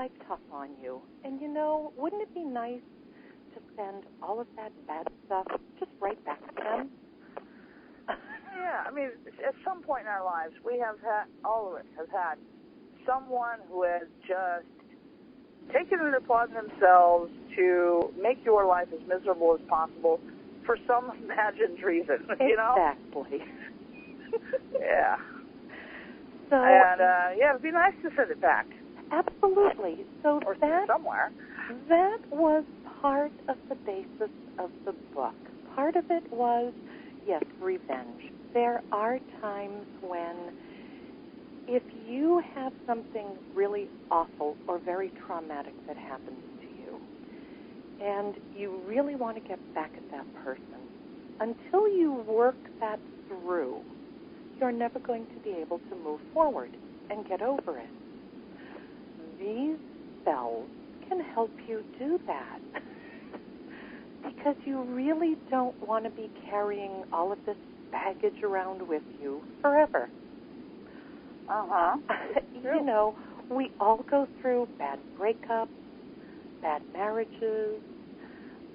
like tough on you. And, wouldn't it be nice to send all of that bad stuff just right back to them? Yeah, at some point in our lives, we have had, all of us have had someone who has just taken it upon themselves to make your life as miserable as possible for some imagined reason, Exactly. Yeah. So, and, it'd be nice to send it back. Absolutely. So or somewhere. That was part of the basis of the book. Part of it was, yes, revenge. There are times when if you have something really awful or very traumatic that happens to you, and you really want to get back at that person, until you work that through, you're never going to be able to move forward and get over it. These spells can help you do that because you really don't want to be carrying all of this baggage around with you forever. We all go through bad breakups, bad marriages.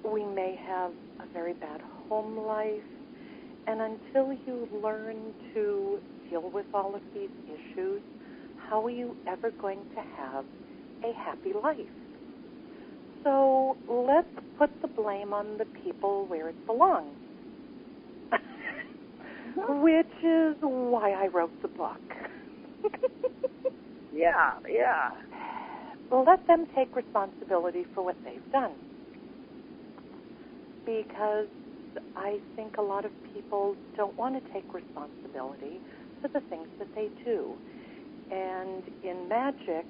We may have a very bad home life. And until you learn to deal with all of these issues, how are you ever going to have a happy life? So let's put the blame on the people where it belongs, which is why I wrote the book. Yeah. Let them take responsibility for what they've done. Because I think a lot of people don't want to take responsibility for the things that they do. And in magic,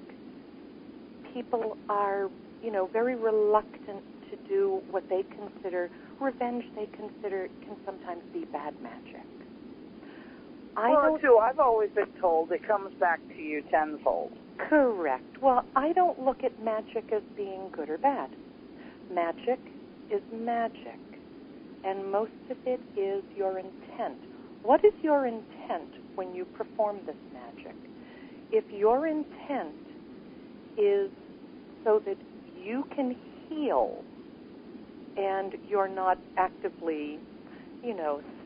people are, very reluctant to do what they consider revenge. They consider can sometimes be bad magic. I've always been told it comes back to you tenfold. Correct. Well, I don't look at magic as being good or bad. Magic is magic, and most of it is your intent. What is your intent when you perform this magic? If your intent is so that you can heal and you're not actively,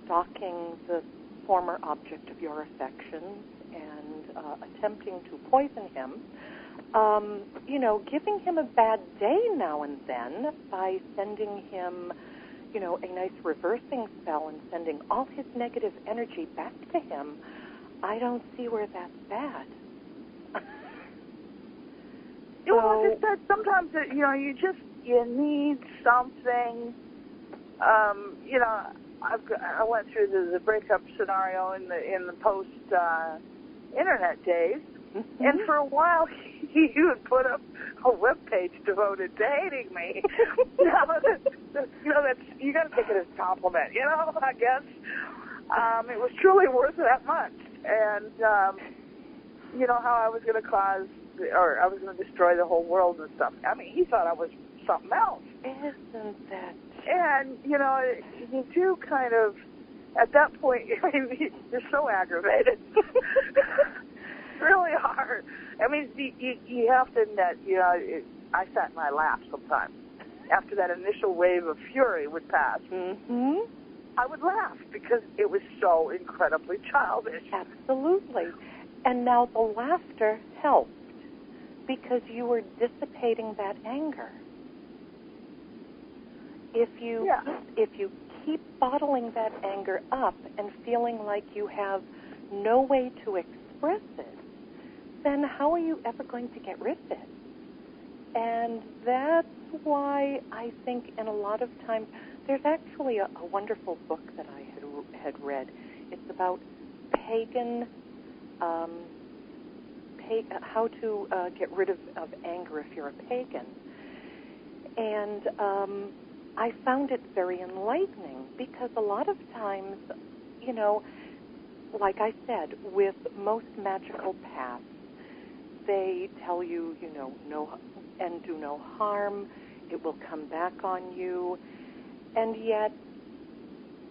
stalking the former object of your affections and attempting to poison him, giving him a bad day now and then by sending him, a nice reversing spell and sending all his negative energy back to him, I don't see where that's bad. Just that sometimes, you need something. I went through the breakup scenario in the post internet days, and for a while he would put up a webpage devoted to hating me. That's you got to take it as a compliment, I guess. It was truly worth that much, and how I was going to I was going to destroy the whole world and stuff. He thought I was something else. Isn't that? And, you do kind of, at that point, you're so aggravated. Really hard. You have to admit, I sat and I laughed sometimes. After that initial wave of fury would pass, I would laugh because it was so incredibly childish. Absolutely. And now the laughter helped because you were dissipating that anger. If you keep bottling that anger up and feeling like you have no way to express it, then how are you ever going to get rid of it? And that's why I think in a lot of times, there's actually a wonderful book that I had read. It's about pagan, how to get rid of anger if you're a pagan. And I found it very enlightening because a lot of times, like I said, with most magical paths, they tell you, no and do no harm. It will come back on you. And yet,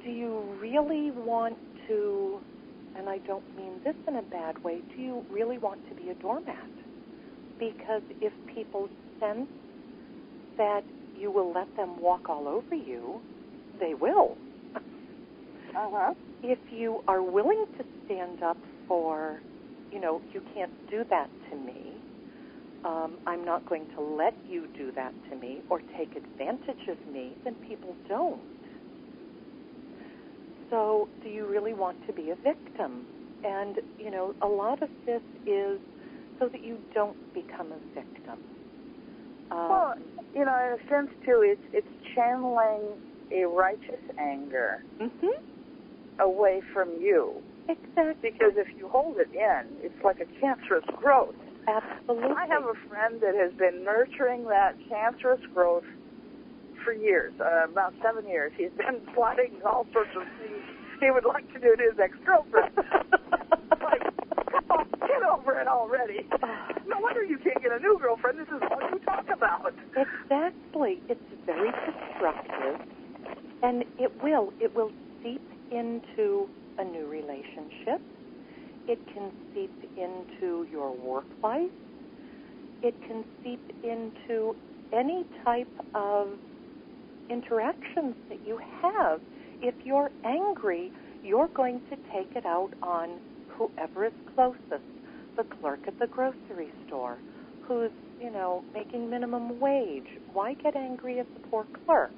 do you really want to, and I don't mean this in a bad way, do you really want to be a doormat? because if people sense that you will let them walk all over you, they will. Uh-huh. If you are willing to stand up for, you can't do that to me, I'm not going to let you do that to me or take advantage of me, then people don't. So do you really want to be a victim? And, a lot of this is so that you don't become a victim. Well, in a sense, too, it's channeling a righteous anger away from you. Exactly. Because if you hold it in, it's like a cancerous growth. Absolutely. I have a friend that has been nurturing that cancerous growth for years, about 7 years. He's been plotting all sorts of things he would like to do to his ex-girlfriend. Like, come on, get over it already. No wonder you can't get a new girlfriend. This is all you talk about. Exactly. It's very destructive, and it will seep into a new relationship. It can seep into your work life. It can seep into any type of interactions that you have. If you're angry, you're going to take it out on whoever is closest, the clerk at the grocery store, who's, making minimum wage. Why get angry at the poor clerk?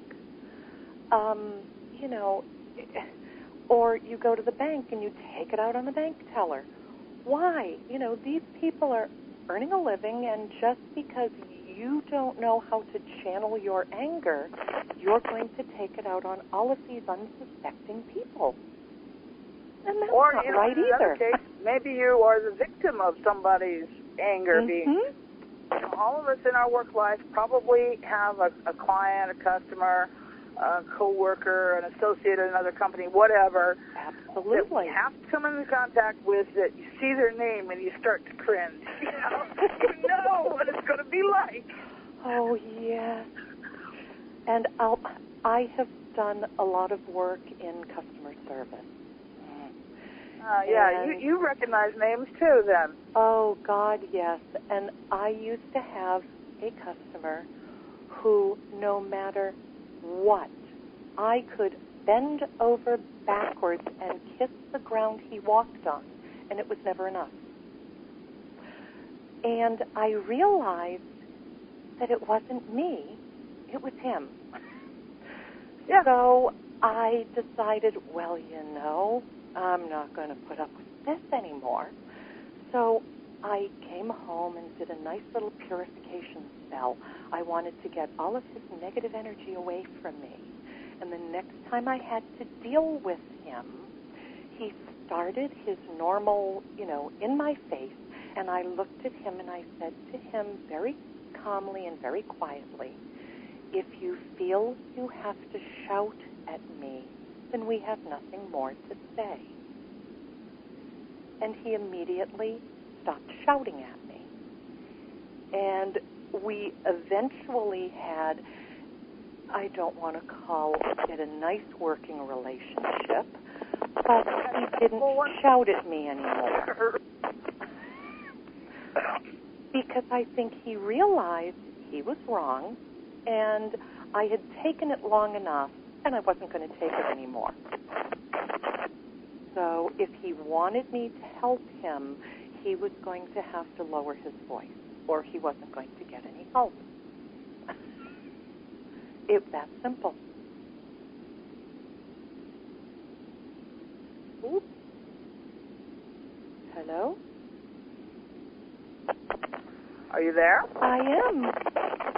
Or you go to the bank and you take it out on the bank teller. Why? These people are earning a living, and just because you don't know how to channel your anger, you're going to take it out on all of these unsuspecting people. And that's not right in either. Another case, maybe you are the victim of somebody's anger being. All of us in our work life probably have a client, a customer, a coworker, an associate at another company, whatever. Absolutely. That we have to come into contact with, that you see their name and you start to cringe. You know what it's going to be like. Oh, yes. And I have done a lot of work in customer service. Yeah, you recognize names too, then. Oh, God, yes. And I used to have a customer who, no matter what, I could bend over backwards and kiss the ground he walked on, and it was never enough. And I realized that it wasn't me, it was him. Yeah. So I decided, well, I'm not going to put up with this anymore. So I came home and did a nice little purification spell. I wanted to get all of his negative energy away from me. And the next time I had to deal with him, he started his normal, in my face, and I looked at him and I said to him very calmly and very quietly, if you feel you have to shout at me, then we have nothing more to say. And he immediately stopped shouting at me. And we eventually had, I don't want to call it a nice working relationship, but he didn't shout at me anymore. Because I think he realized he was wrong, and I had taken it long enough, and I wasn't going to take it anymore. So if he wanted me to help him, he was going to have to lower his voice, or he wasn't going to get any help. It's that simple. Oops. Hello? Are you there? I am.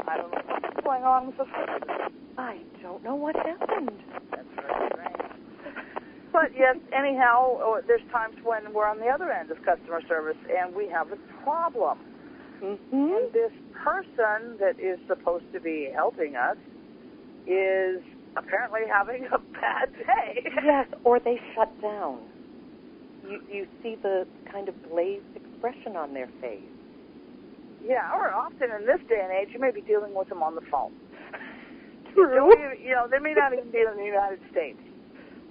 I don't know what's going on with the phone. I don't know what happened. That's very strange. But yes, anyhow, there's times when we're on the other end of customer service and we have a problem. And this person that is supposed to be helping us is apparently having a bad day. Yes, or they shut down. You see the kind of glazed expression on their face. Yeah, or often in this day and age, you may be dealing with them on the phone. True. They may not even be in the United States.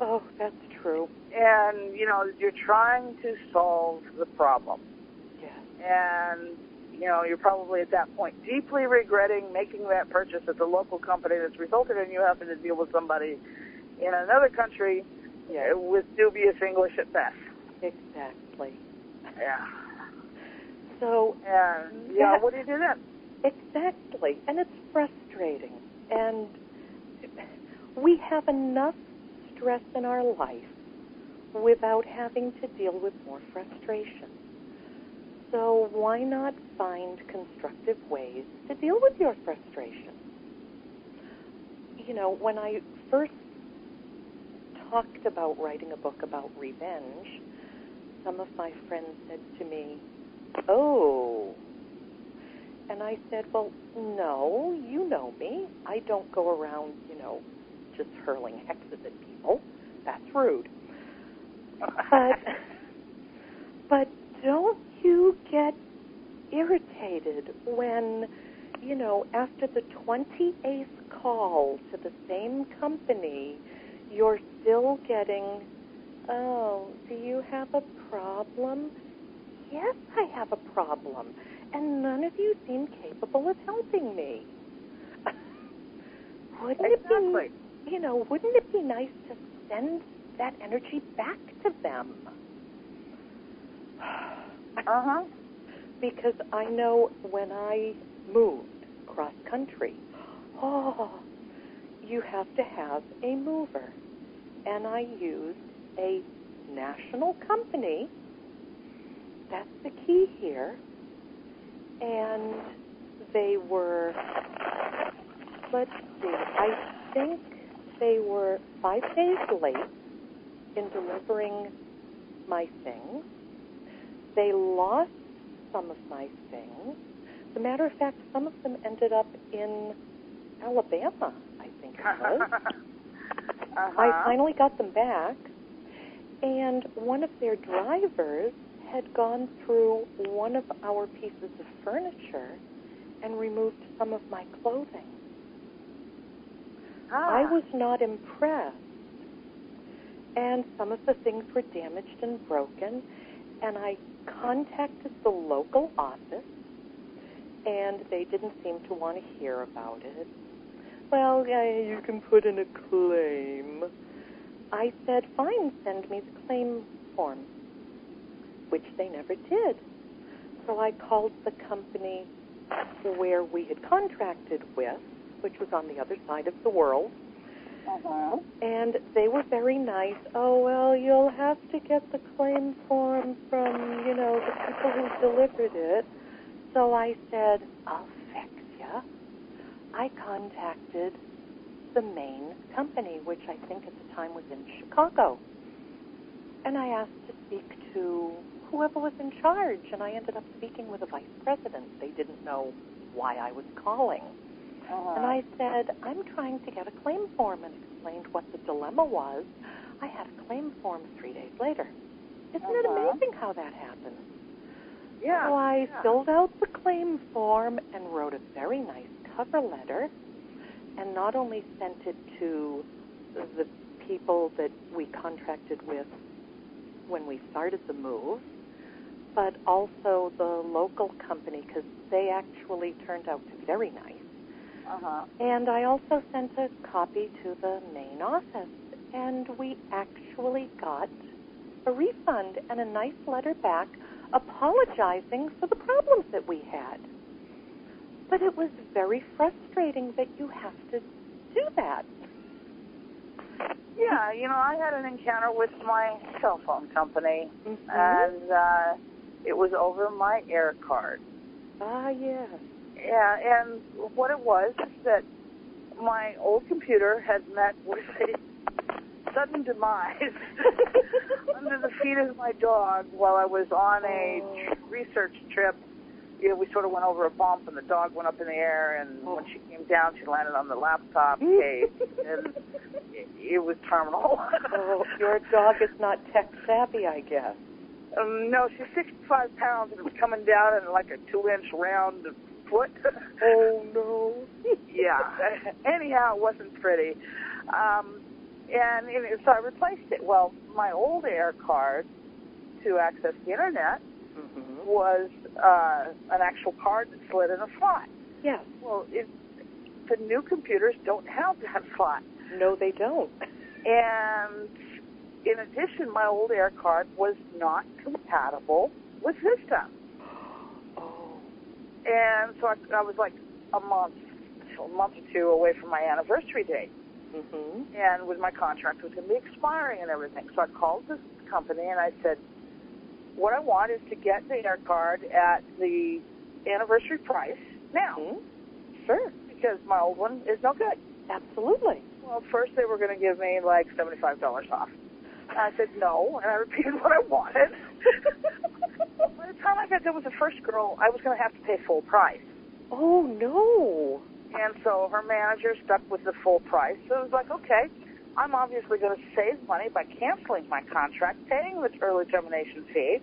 Oh, that's true. And, you're trying to solve the problem. Yes. And, you're probably at that point deeply regretting making that purchase at the local company that's resulted in you having to deal with somebody in another country with dubious English at best. Exactly. Yeah. So, what do you do then? Exactly. And it's frustrating. And we have enough stress in our life without having to deal with more frustration. So why not find constructive ways to deal with your frustration? When I first talked about writing a book about revenge, some of my friends said to me, "Oh." And I said, "Well, no, you know me. I don't go around, just hurling hexes at people. That's rude." But don't you get irritated when, after the 28th call to the same company, you're still getting, "Oh, do you have a problem?" "Yes, I have a problem, and none of you seem capable of helping me." Wouldn't it be nice to send that energy back to them? Because I know when I moved cross country, you have to have a mover. And I used a national company. That's the key here. And they were, let's see, I think they were 5 days late in delivering my things. They lost some of my things. As a matter of fact, some of them ended up in Alabama, I think it was. I finally got them back, and one of their drivers had gone through one of our pieces of furniture and removed some of my clothing. I was not impressed, and some of the things were damaged and broken, and I contacted the local office, and they didn't seem to want to hear about it. "Well, you can put in a claim." I said, "Fine, send me the claim form," which they never did. So I called the company where we had contracted with, which was on the other side of the world. And they were very nice. "Oh, well, you'll have to get the claim form from, the people who delivered it." So I said, "I'll fix ya." I contacted the main company, which I think at the time was in Chicago. And I asked to speak to whoever was in charge, and I ended up speaking with a vice president. They didn't know why I was calling. And I said, "I'm trying to get a claim form," and explained what the dilemma was. I had a claim form 3 days later. Isn't it amazing how that happens? Yeah. So I filled out the claim form and wrote a very nice cover letter, and not only sent it to the people that we contracted with when we started the move, but also the local company, because they actually turned out to be very nice. And I also sent a copy to the main office, and we actually got a refund and a nice letter back apologizing for the problems that we had. But it was very frustrating that you have to do that. Yeah, I had an encounter with my cell phone company, and it was over my air card. Yes. Yeah, and what it was is that my old computer had met with a sudden demise under the feet of my dog while I was on a research trip. We sort of went over a bump, and the dog went up in the air, and when she came down, she landed on the laptop case, and it was terminal. Your dog is not tech savvy, I guess. No, she's 65 pounds, and it was coming down in like a 2-inch round foot. Oh, no. Yeah. Anyhow, it wasn't pretty. And so I replaced it. Well, my old air card to access the Internet was an actual card that slid in a slot. Yes. Well, the new computers don't have that slot. No, they don't. And in addition, my old air card was not compatible with Vista. Oh. And so I was like a month or two away from my anniversary date. Mm-hmm. And with my contract was going to be expiring and everything. So I called this company and I said, what I want is to get the air card at the anniversary price now. Mm-hmm. Sure. Because my old one is no good. Absolutely. Well, first they were going to give me like $75 off. And I said no, and I repeated what I wanted. By the time I got done with the first girl, I was going to have to pay full price. Oh, no. And so her manager stuck with the full price. So it was like, okay, I'm obviously going to save money by canceling my contract, paying the early termination fee,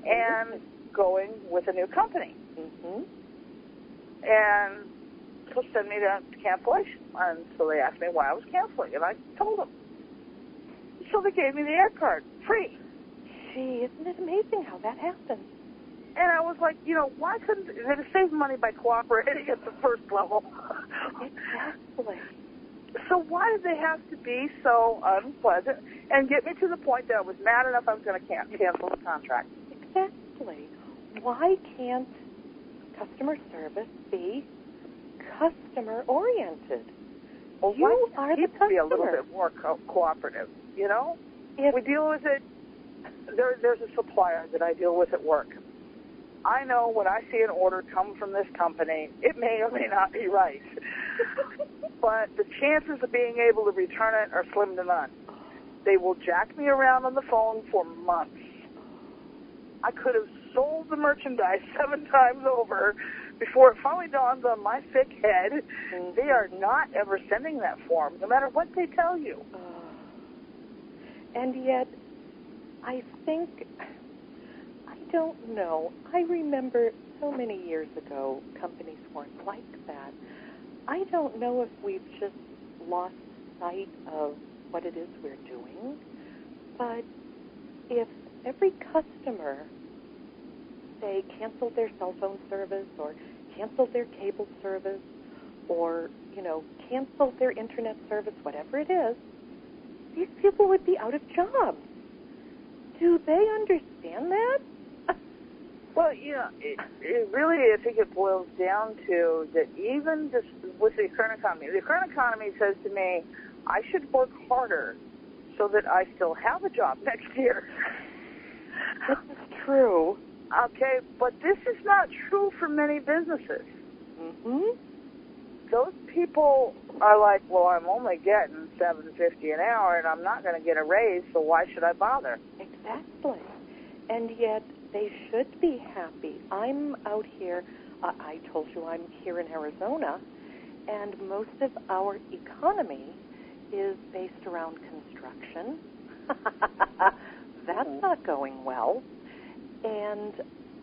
and going with a new company. Mm-hmm. And so send me to cancellation. And so they asked me why I was canceling, and I told them. So they gave me the air card, free. Gee, isn't it amazing how that happens? And I was like, why couldn't they save money by cooperating at the first level? Exactly. So why did they have to be so unpleasant and get me to the point that I was mad enough I was going to cancel the contract? Exactly. Why can't customer service be customer-oriented? Well, You why are the can't people be a little customer. bit more cooperative, If we deal with it. There's a supplier that I deal with at work. I know when I see an order come from this company, it may or may not be right. But the chances of being able to return it are slim to none. They will jack me around on the phone for months. I could have sold the merchandise 7 times over before it finally dawned on my thick head. They are not ever sending that form, no matter what they tell you. And yet, I think, I don't know. I remember so many years ago, companies weren't like that. I don't know if we've just lost sight of what it is we're doing, but if every customer, say, canceled their cell phone service or canceled their cable service or, canceled their internet service, whatever it is, these people would be out of jobs. Do they understand that? Well, it really, I think it boils down to that even just with the current economy says to me, I should work harder so that I still have a job next year. This is true. Okay, but this is not true for many businesses. Mm-hmm. Those people are like, well, I'm only getting $7.50 an hour, and I'm not going to get a raise, so why should I bother? Exactly. And yet they should be happy. I'm out here. I told you I'm here in Arizona, and most of our economy is based around construction. That's not going well. And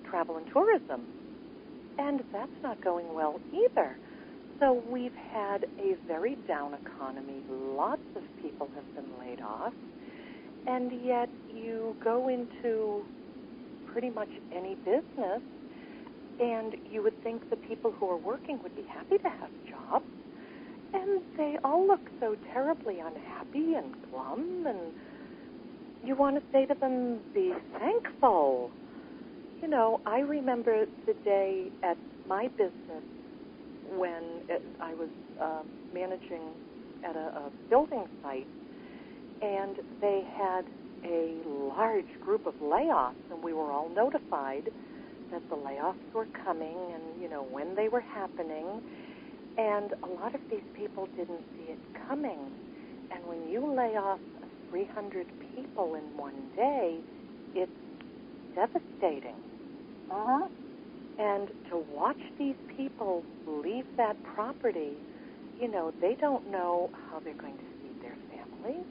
travel and tourism. And that's not going well either. So we've had a very down economy. Lots of people have been laid off. And yet you go into pretty much any business, and you would think the people who are working would be happy to have jobs. And they all look so terribly unhappy and glum, and you want to say to them, be thankful. I remember the day at my business when I was managing at a building site, and they had a large group of layoffs, and we were all notified that the layoffs were coming and, when they were happening. And a lot of these people didn't see it coming. And when you lay off 300 people in one day, it's devastating. Uh-huh. And to watch these people leave that property, they don't know how they're going to feed their families,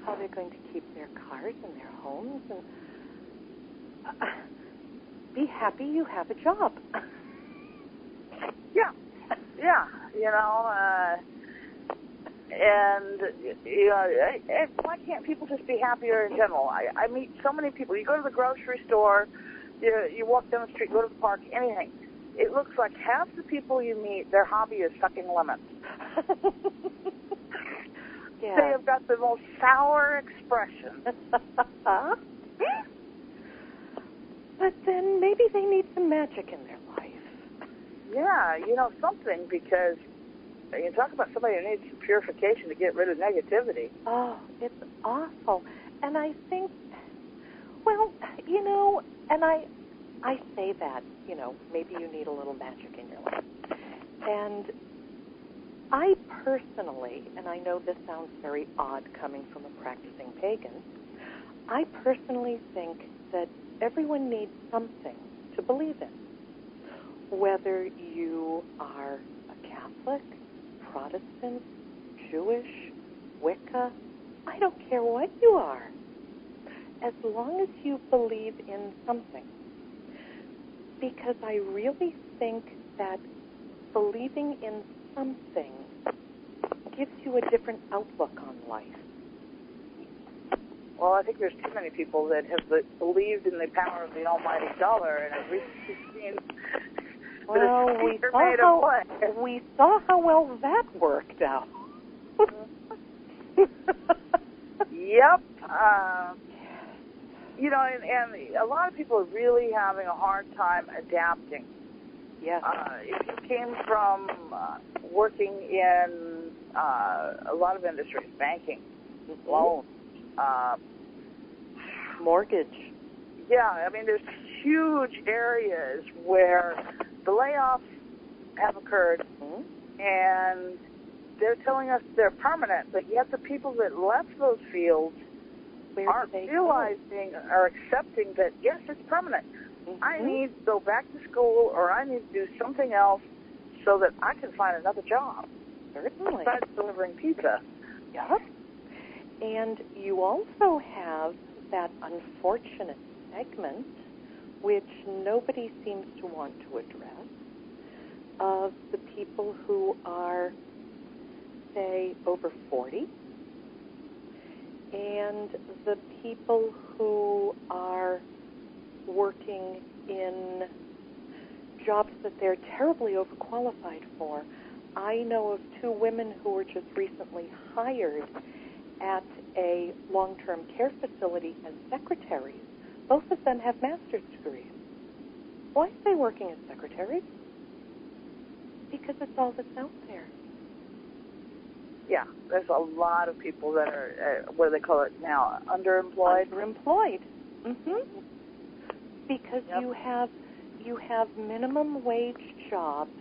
how they're going to keep their cars and their homes, and be happy you have a job. Yeah. And why can't people just be happier in general? I meet so many people. You go to the grocery store, You walk down the street, go to the park, anything. It looks like half the people you meet, their hobby is sucking lemons. Yeah. They have got the most sour expression. But then maybe they need some magic in their life. Yeah, something, because you talk about somebody who needs some purification to get rid of negativity. Oh, it's awful. And I think, well, and I say that, maybe you need a little magic in your life. And I personally, and I know this sounds very odd coming from a practicing pagan, I personally think that everyone needs something to believe in. Whether you are a Catholic, Protestant, Jewish, Wicca, I don't care what you are. As long as you believe in something. Because I really think that believing in something gives you a different outlook on life. Well, I think there's too many people that have believed in the power of the almighty dollar, and have recently seen well, we saw how well that worked out. Yep. And a lot of people are really having a hard time adapting. Yeah. If you came from working in a lot of industries, banking, loans, mortgage. Yeah, I mean, there's huge areas where the layoffs have occurred, and they're telling us they're permanent, but yet the people that left those fields aren't realizing or accepting that, yes, it's permanent. I need to go back to school, or I need to do something else so that I can find another job. Certainly. Besides delivering pizza. Yep. And you also have that unfortunate segment, which nobody seems to want to address, of the people who are, say, over 40, and the people who are working in jobs that they're terribly overqualified for. I know of 2 women who were just recently hired at a long-term care facility as secretaries. Both of them have master's degrees. Why are they working as secretaries? Because it's all that's out there. Yeah, there's a lot of people that are, what do they call it now, underemployed? Underemployed. Because you have minimum wage jobs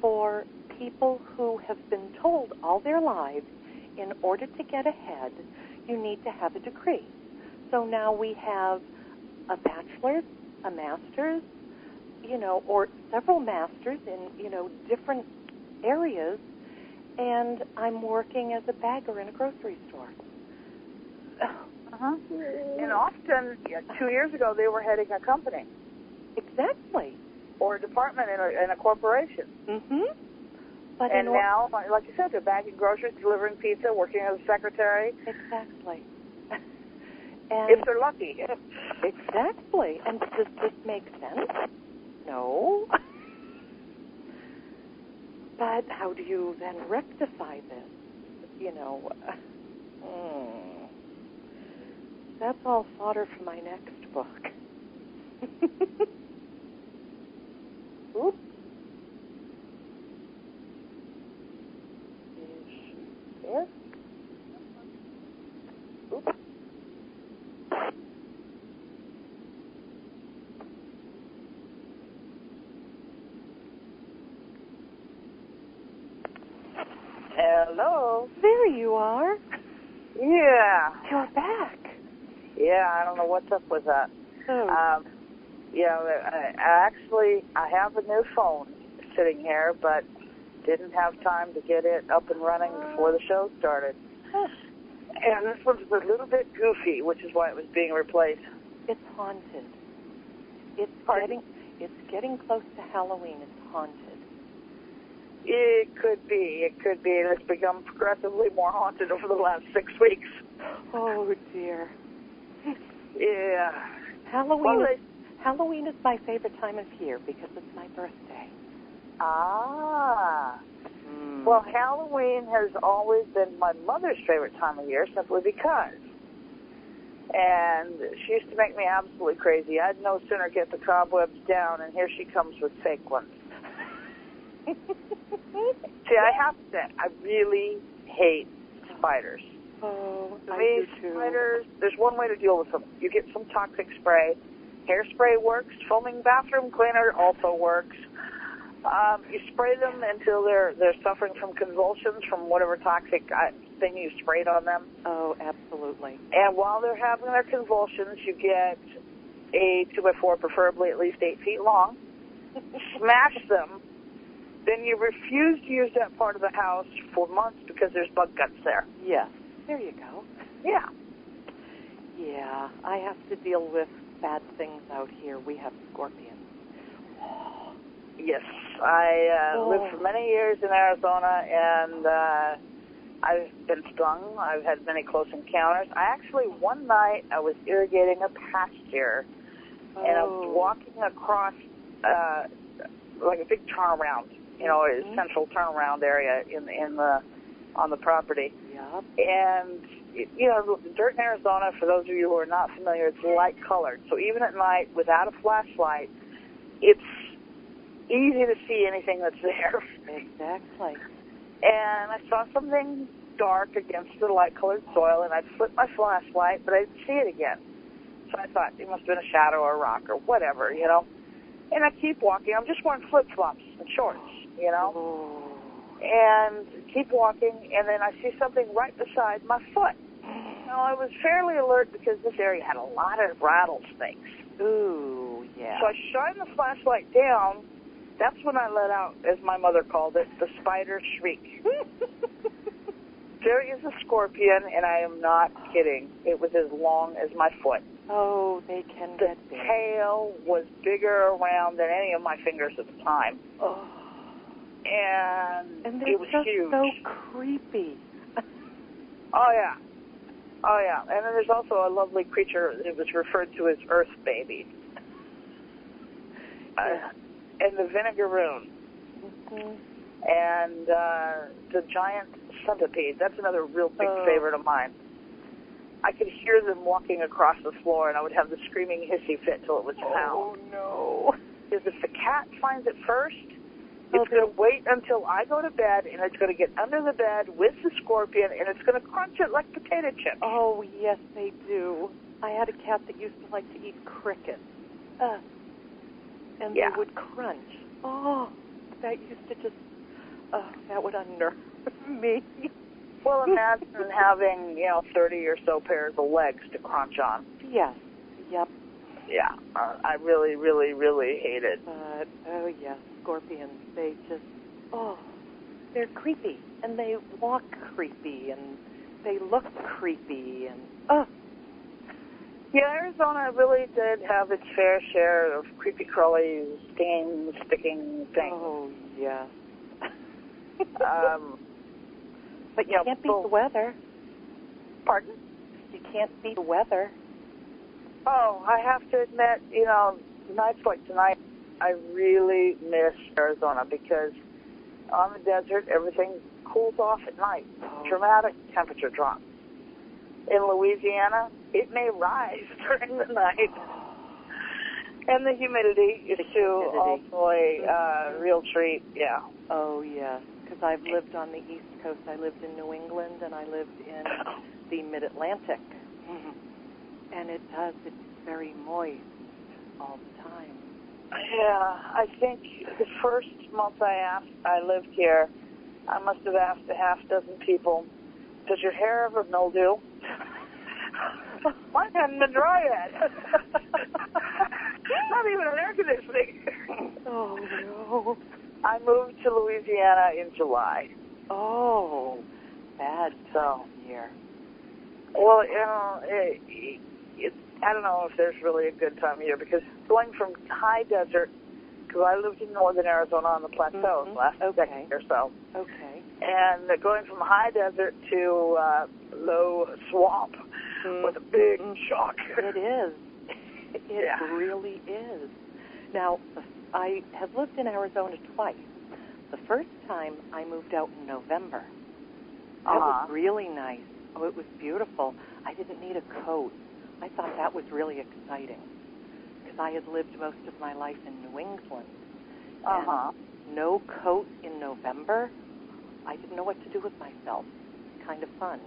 for people who have been told all their lives, in order to get ahead, you need to have a degree. So now we have a bachelor's, a master's, or several masters in, different areas, and I'm working as a bagger in a grocery store. And often, 2 years ago, they were heading a company. Exactly. Or a department in a corporation. But now, like you said, they're bagging groceries, delivering pizza, working as a secretary. Exactly. And if they're lucky. Exactly. And does this make sense? No. But how do you then rectify this? That's all fodder for my next book. Oops. Is she there? Oops. Hello. There you are. Yeah. You're back. Yeah, I don't know what's up with that. Oh. I have a new phone sitting here, but didn't have time to get it up and running before the show started. And this one's a little bit goofy, which is why it was being replaced. It's haunted. It's getting close to Halloween. It's haunted. It could be. And it's become progressively more haunted over the last 6 weeks. Oh, dear. Yeah. Halloween Halloween is my favorite time of year because it's my birthday. Ah. Well, Halloween has always been my mother's favorite time of year simply because. And she used to make me absolutely crazy. I'd no sooner get the cobwebs down, and here she comes with fake ones. See, I have to say, I really hate spiders. Oh, To me, spiders, there's one way to deal with them. You get some toxic spray. Hairspray works. Foaming bathroom cleaner also works. You spray them until they're suffering from convulsions from whatever toxic thing you sprayed on them. Oh, absolutely. And while they're having their convulsions, you get a 2x4, preferably at least 8 feet long, smash them. Then you refuse to use that part of the house for months because there's bug guts there. Yes. There you go. Yeah. Yeah, I have to deal with bad things out here. We have scorpions. Yes, I lived for many years in Arizona, and I've been stung. I've had many close encounters. One night, I was irrigating a pasture, and I was walking across like a big turnaround, a central turnaround area on the property. Yep. And the dirt in Arizona, for those of you who are not familiar, it's light colored. So even at night, without a flashlight, it's easy to see anything that's there. Exactly. And I saw something dark against the light-colored soil, and I'd flipped my flashlight, but I didn't see it again. So I thought it must have been a shadow or a rock or whatever, And I keep walking. I'm just wearing flip-flops and shorts, And keep walking, and then I see something right beside my foot. Now, I was fairly alert because this area had a lot of rattlesnakes. Ooh, yeah. So I shine the flashlight down. That's when I let out, as my mother called it, the spider shriek. There is a scorpion, and I am not kidding. It was as long as my foot. Oh, they can get big. The tail was bigger around than any of my fingers at the time. Oh. And it was just huge. So creepy. Oh, yeah. Oh, yeah. And then there's also a lovely creature that was referred to as Earth Baby. And the vinegaroon. Mm-hmm. And the giant centipede. That's another real big favorite of mine. I could hear them walking across the floor, and I would have the screaming hissy fit till it was found. Oh, no. Because if the cat finds it first, it's going to wait until I go to bed, and it's going to get under the bed with the scorpion, and it's going to crunch it like potato chips. Oh, yes, they do. I had a cat that used to like to eat crickets. And they would crunch. Oh, that used to just, that would unnerve me. Well, imagine having, 30 or so pairs of legs to crunch on. Yes. Yep. Yeah. I really, really, really hate it. But, oh, yes, scorpions, they just, they're creepy. And they walk creepy, and they look creepy, and, Yeah, Arizona really did have its fair share of creepy, crawly, sticking things. Oh, yes. But you can't beat the weather. Pardon? You can't beat the weather. Oh, I have to admit, nights like tonight, I really miss Arizona because on the desert, everything cools off at night. Dramatic temperature drop. In Louisiana, it may rise during the night. And the humidity is also a real treat, yeah. Oh, yes, because I've lived on the East Coast. I lived in New England, and I lived in the Mid-Atlantic. Mm-hmm. And it's very moist all the time. Yeah, I think the first month I lived here, I must have asked a half dozen people, does your hair ever mildew? Mine hadn't been dry yet. Not even an air conditioning. Oh, no. I moved to Louisiana in July. Oh, bad time of year. Well, I don't know if there's really a good time of year because going from high desert, because I lived in northern Arizona on the plateau last decade or so. Okay. And going from high desert to low swamp was a big shock. It is. It really is. Now, I have lived in Arizona twice. The first time I moved out in November. That was really nice. Oh, it was beautiful. I didn't need a coat. I thought that was really exciting because I had lived most of my life in New England. And no coat in November. I didn't know what to do with myself. Kind of fun.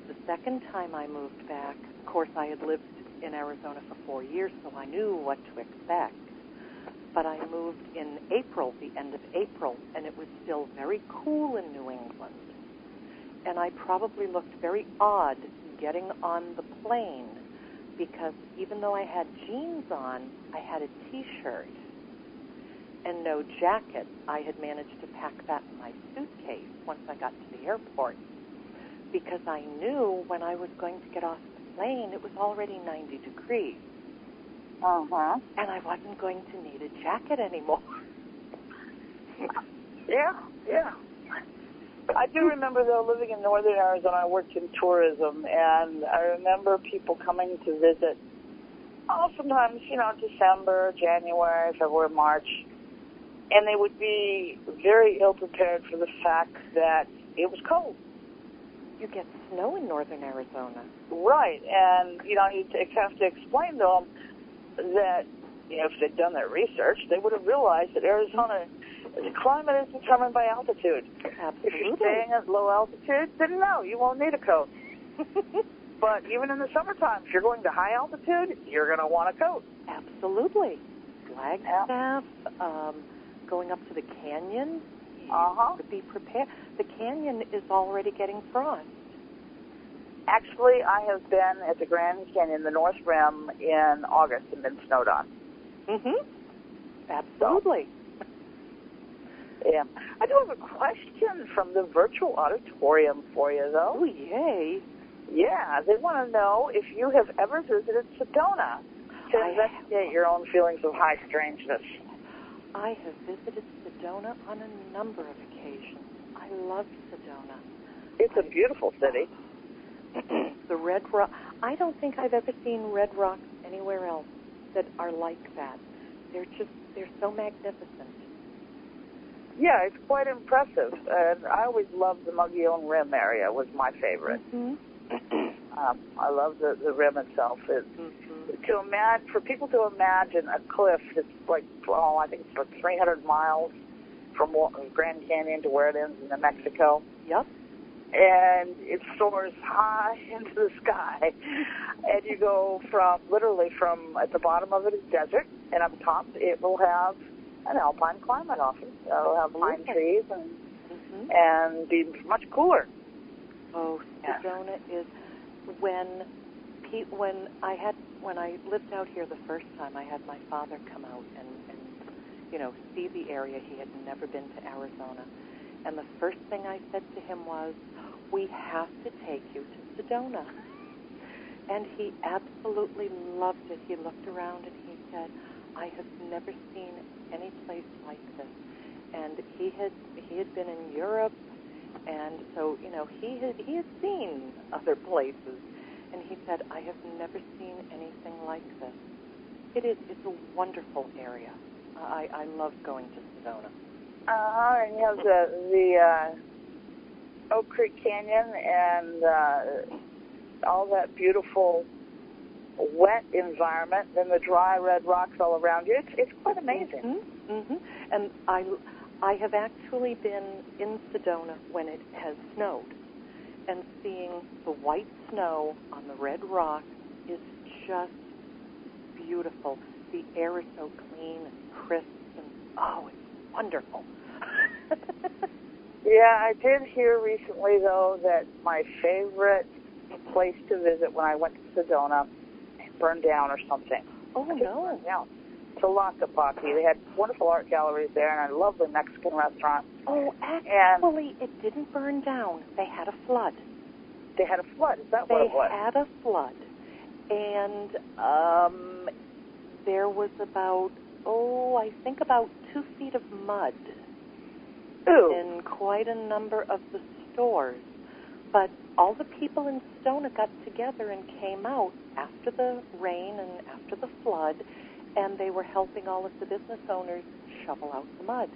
The second time I moved back, of course, I had lived in Arizona for 4 years, so I knew what to expect. But I moved in April, the end of April, and it was still very cool in New England. And I probably looked very odd getting on the plane because even though I had jeans on, I had a T-shirt and no jacket. I had managed to pack that in my suitcase once I got to the airport because I knew when I was going to get off the plane, it was already 90 degrees. And I wasn't going to need a jacket anymore. Yeah. I do remember, though, living in northern Arizona, I worked in tourism, and I remember people coming to visit, sometimes, December, January, February, March, and they would be very ill-prepared for the fact that it was cold. You get snow in northern Arizona. Right, and, you have to explain to them that, if they'd done their research, they would have realized that Arizona, the climate is determined by altitude. Absolutely. If you're staying at low altitude, then no, you won't need a coat. But even in the summertime, if you're going to high altitude, you're going to want a coat. Absolutely. Flagstaff, going up to the canyon, you could be prepared. The canyon is already getting frost. Actually, I have been at the Grand Canyon, the North Rim, in August and been snowed on. Absolutely. Yeah. I do have a question from the virtual auditorium for you, though. Oh, yay. Yeah, they want to know if you have ever visited Sedona to investigate your own feelings of high strangeness. I have visited Sedona on a number of occasions. I love Sedona. It's a beautiful city. The Red Rock. I don't think I've ever seen red rocks anywhere else that are like that. They're so magnificent. Yeah, it's quite impressive. And I always loved the Mogollon Rim area. Was my favorite. I love the rim itself. For people to imagine a cliff that's like, I think it's like 300 miles from Grand Canyon to where it ends in New Mexico. Yep. And it soars high into the sky. And you go literally from at the bottom of it is desert, and up top it will have an alpine climate often. It'll have pine trees and be much cooler. Oh, Sedona is when I lived out here the first time, I had my father come out and see the area. He had never been to Arizona. And the first thing I said to him was, we have to take you to Sedona. And he absolutely loved it. He looked around and he said, I have never seen any place like this. And he had been in Europe, and so, he had seen other places. And he said, I have never seen anything like this. It's a wonderful area. I love going to Sedona. And you have the Oak Creek Canyon and all that beautiful wet environment, and the dry red rocks all around you. It's quite amazing. And I have actually been in Sedona when it has snowed, and seeing the white snow on the red rock is just beautiful. The air is so clean and crisp, and it's wonderful. Yeah, I did hear recently, though, that my favorite place to visit when I went to Sedona burned down or something. Oh, no. Yeah. Tlaquepaque. They had wonderful art galleries there, and I love the Mexican restaurant. Oh, actually, it didn't burn down. They had a flood. They had a flood? Is that what it was? They had a flood. And there was about 2 feet of mud in quite a number of the stores. But all the people in Sedona got together and came out after the rain and after the flood, and they were helping all of the business owners shovel out the mud.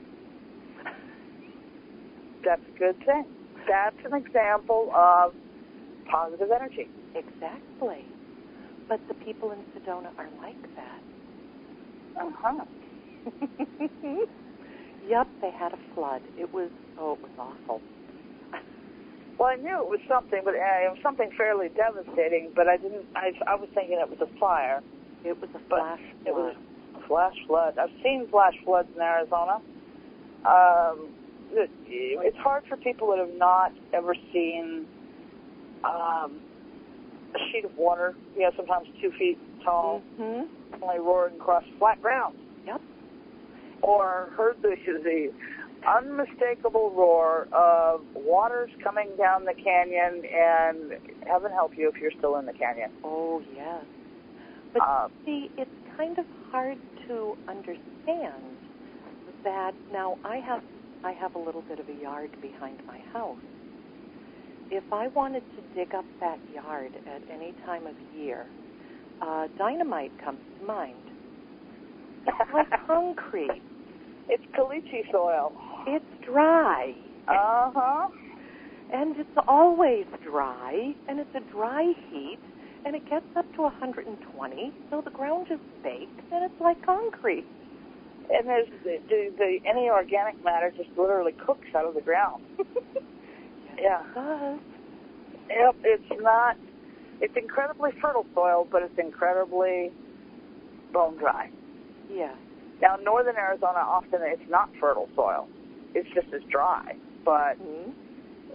That's a good thing. That's an example of positive energy. Exactly. But the people in Sedona are like that. Uh-huh. Yep, they had a flood. It was awful. Well, I knew it was something, but it was something fairly devastating, but I was thinking it was a fire. It was a flash flood. It was a flash flood. I've seen flash floods in Arizona. It's hard for people that have not ever seen a sheet of water, sometimes 2 feet tall, only roaring across flat ground. Yep. Or heard the unmistakable roar of waters coming down the canyon, and heaven help you if you're still in the canyon. Oh, yes. But see, it's kind of hard to understand that. Now, I have a little bit of a yard behind my house. If I wanted to dig up that yard at any time of year, dynamite comes to mind. It's like concrete. It's caliche soil. It's dry. Uh-huh. And it's always dry, and it's a dry heat, and it gets up to 120, so the ground is baked, and it's like concrete. And there's any organic matter just literally cooks out of the ground. Yes, it does. Yep, it's incredibly fertile soil, but it's incredibly bone dry. Yeah. Now, in northern Arizona, often it's not fertile soil. It's just as dry, but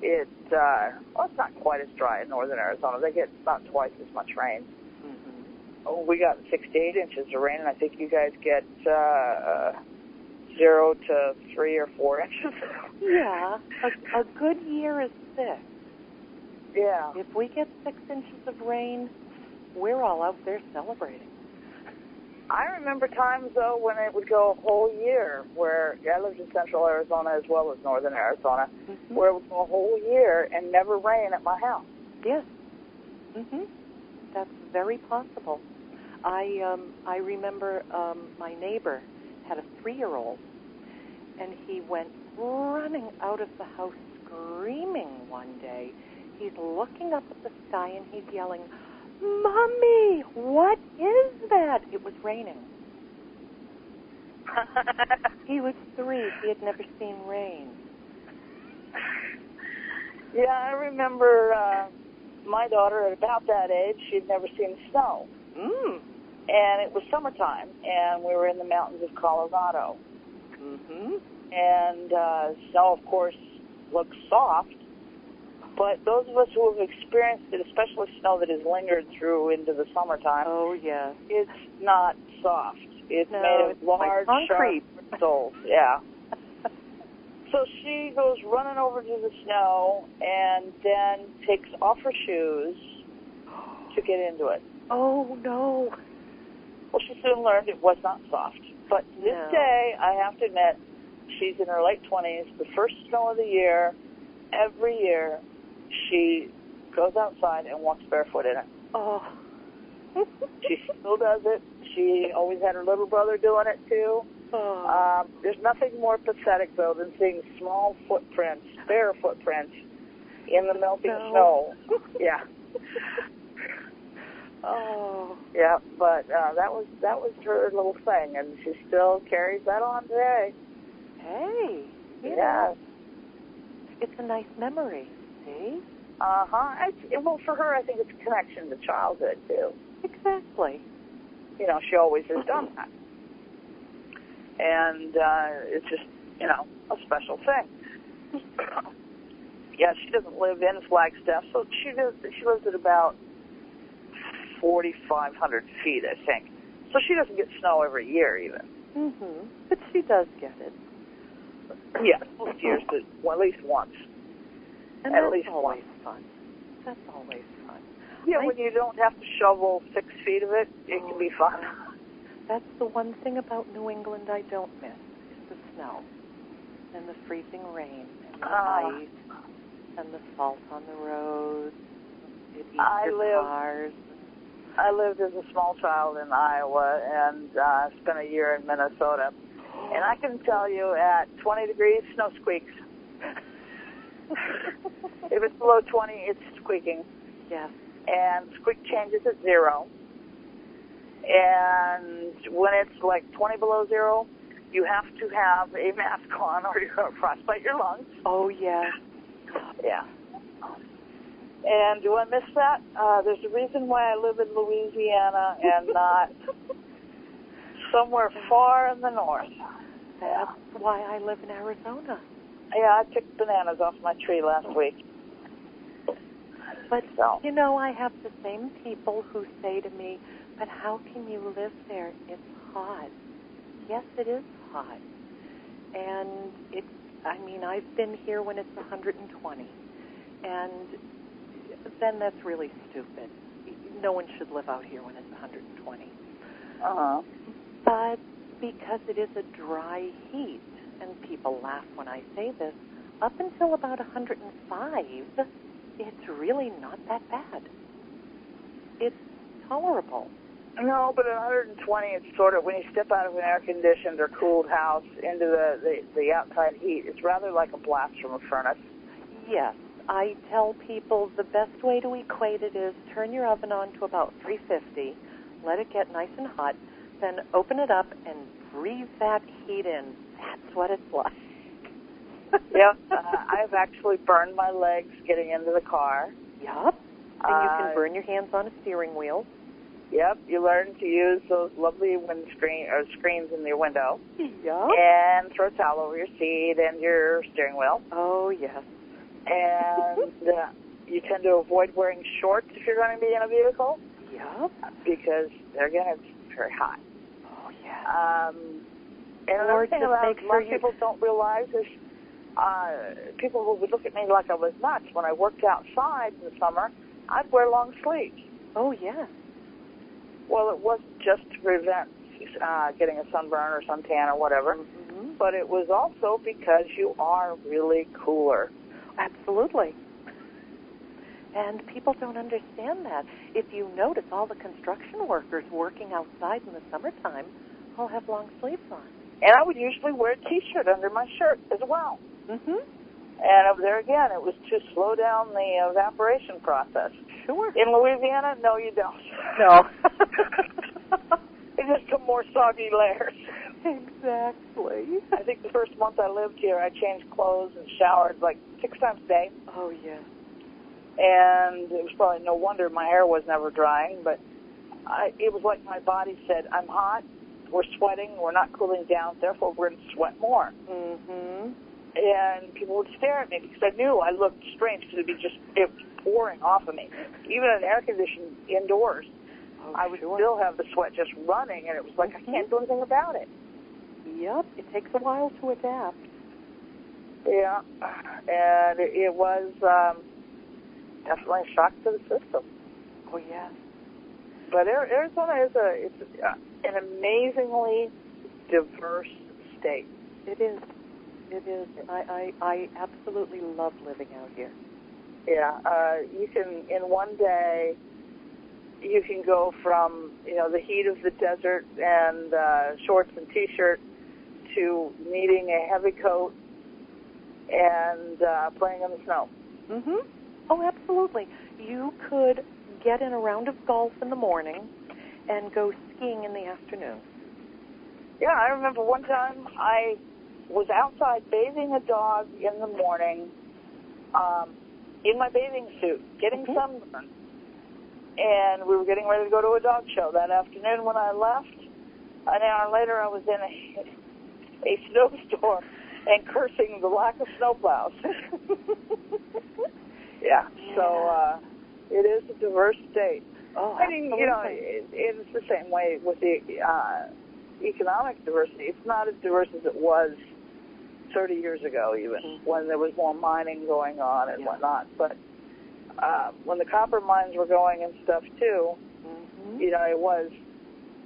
it's not quite as dry in northern Arizona. They get about twice as much rain. We got 6 to 8 inches of rain, and I think you guys get 0 to 3 or 4 inches. Yeah, a good year is 6. Yeah. If we get 6 inches of rain, we're all out there celebrating. I remember times, though, when it would go a whole year where I lived in central Arizona as well as northern Arizona, where it would go a whole year and never rain at my house. Yes. That's very possible. I remember my neighbor had a 3-year-old, and he went running out of the house screaming one day. He's looking up at the sky, and he's yelling, "Mommy, what is that?" It was raining. He was 3. He had never seen rain. Yeah, I remember my daughter at about that age, she'd never seen snow. And it was summertime, and we were in the mountains of Colorado. And snow, of course, looks soft, but those of us who have experienced it, especially snow that has lingered through into the summertime, it's not soft. It's made of large, sharp crystals. Yeah. So she goes running over to the snow and then takes off her shoes to get into it. Oh, no. Well, she soon learned it was not soft. But this day, I have to admit, she's in her late 20s, the first snow of the year. Every year, she goes outside and walks barefoot in it. Oh. She still does it. She always had her little brother doing it, too. Oh. There's nothing more pathetic, though, than seeing small footprints, bare footprints, in the melting snow. Yeah. Oh. Yeah, but that was her little thing, and she still carries that on today. Hey. Yeah. It's a nice memory, see? Well, for her, I think it's a connection to childhood, too. Exactly. She always has done that. And it's just, a special thing. Yeah, she doesn't live in Flagstaff, so she lives at about 4,500 feet, I think. So she doesn't get snow every year, even. But she does get it. Yeah, most years, at least once. And at that's least always once. fun. That's always fun. Yeah, when you don't have to shovel 6 feet of it, it can be fun. That's the one thing about New England I don't miss, is the snow and the freezing rain and the ice. And the salt on the roads. It eats cars. I lived as a small child in Iowa and spent a year in Minnesota. And I can tell you at 20 degrees, snow squeaks. If it's below 20, it's squeaking. Yes. And squeak changes at 0. And when it's like 20 below 0, you have to have a mask on or you're going to frostbite your lungs. Oh, yeah. Yeah. And do I miss that? There's a reason why I live in Louisiana and not somewhere far in the north. That's why I live in Arizona. Yeah, I picked bananas off my tree last week. But, you know, I have the same people who say to me, but how can you live there? It's hot. Yes, it is hot. And I've been here when it's 120. And then that's really stupid. No one should live out here when it's 120. Uh-huh. But because it is a dry heat, and people laugh when I say this, up until about 105, it's really not that bad. It's tolerable. No, but at 120, it's sort of, when you step out of an air-conditioned or cooled house into the outside heat, it's rather like a blast from a furnace. Yes. I tell people the best way to equate it is turn your oven on to about 350, let it get nice and hot, then open it up and breathe that heat in. That's what it's like. Yep. I've actually burned my legs getting into the car. Yep. And you can burn your hands on a steering wheel. Yep. You learn to use those lovely screens in your window. Yep. And throw a towel over your seat and your steering wheel. Oh, yes. And you tend to avoid wearing shorts if you're going to be in a vehicle. Yep. Because, again, it's very hot. Oh, yeah. And another thing about most people don't realize is people would look at me like I was nuts. When I worked outside in the summer, I'd wear long sleeves. Oh, yeah. Well, it wasn't just to prevent getting a sunburn or suntan or whatever, but it was also because you are really cooler. Absolutely. And people don't understand that. If you notice, all the construction workers working outside in the summertime all have long sleeves on. And I would usually wear a T-shirt under my shirt as well. Mm-hmm. And over there again, it was to slow down the evaporation process. Sure. In Louisiana, no, you don't. No. It's just some more soggy layers. Exactly. I think the first month I lived here, I changed clothes and showered like 6 times a day. Oh, yeah. And it was probably no wonder my hair was never drying, but it was like my body said, I'm hot, we're sweating, we're not cooling down, therefore we're going to sweat more. Mm-hmm. And people would stare at me because I knew I looked strange because it was pouring off of me. Even in air-conditioned indoors, I would still have the sweat just running, and it was like I can't do anything about it. Yep, it takes a while to adapt. Yeah, and it was definitely a shock to the system. Oh, yeah. But Arizona is an amazingly diverse state. It is. It is. I absolutely love living out here. Yeah, you can, in one day, you can go from, the heat of the desert and shorts and T-shirt to needing a heavy coat and playing in the snow. Mm-hmm. Oh, absolutely. You could get in a round of golf in the morning and go skiing in the afternoon. Yeah, I remember one time I was outside bathing a dog in the morning in my bathing suit, getting sunburned. And we were getting ready to go to a dog show that afternoon. When I left, an hour later, I was in a snowstorm and cursing the lack of snowplows. Yeah, so it is a diverse state. Oh, I mean, it's the same way with the economic diversity. It's not as diverse as it was 30 years ago, even, when there was more mining going on and whatnot. But when the copper mines were going and stuff, too, it was,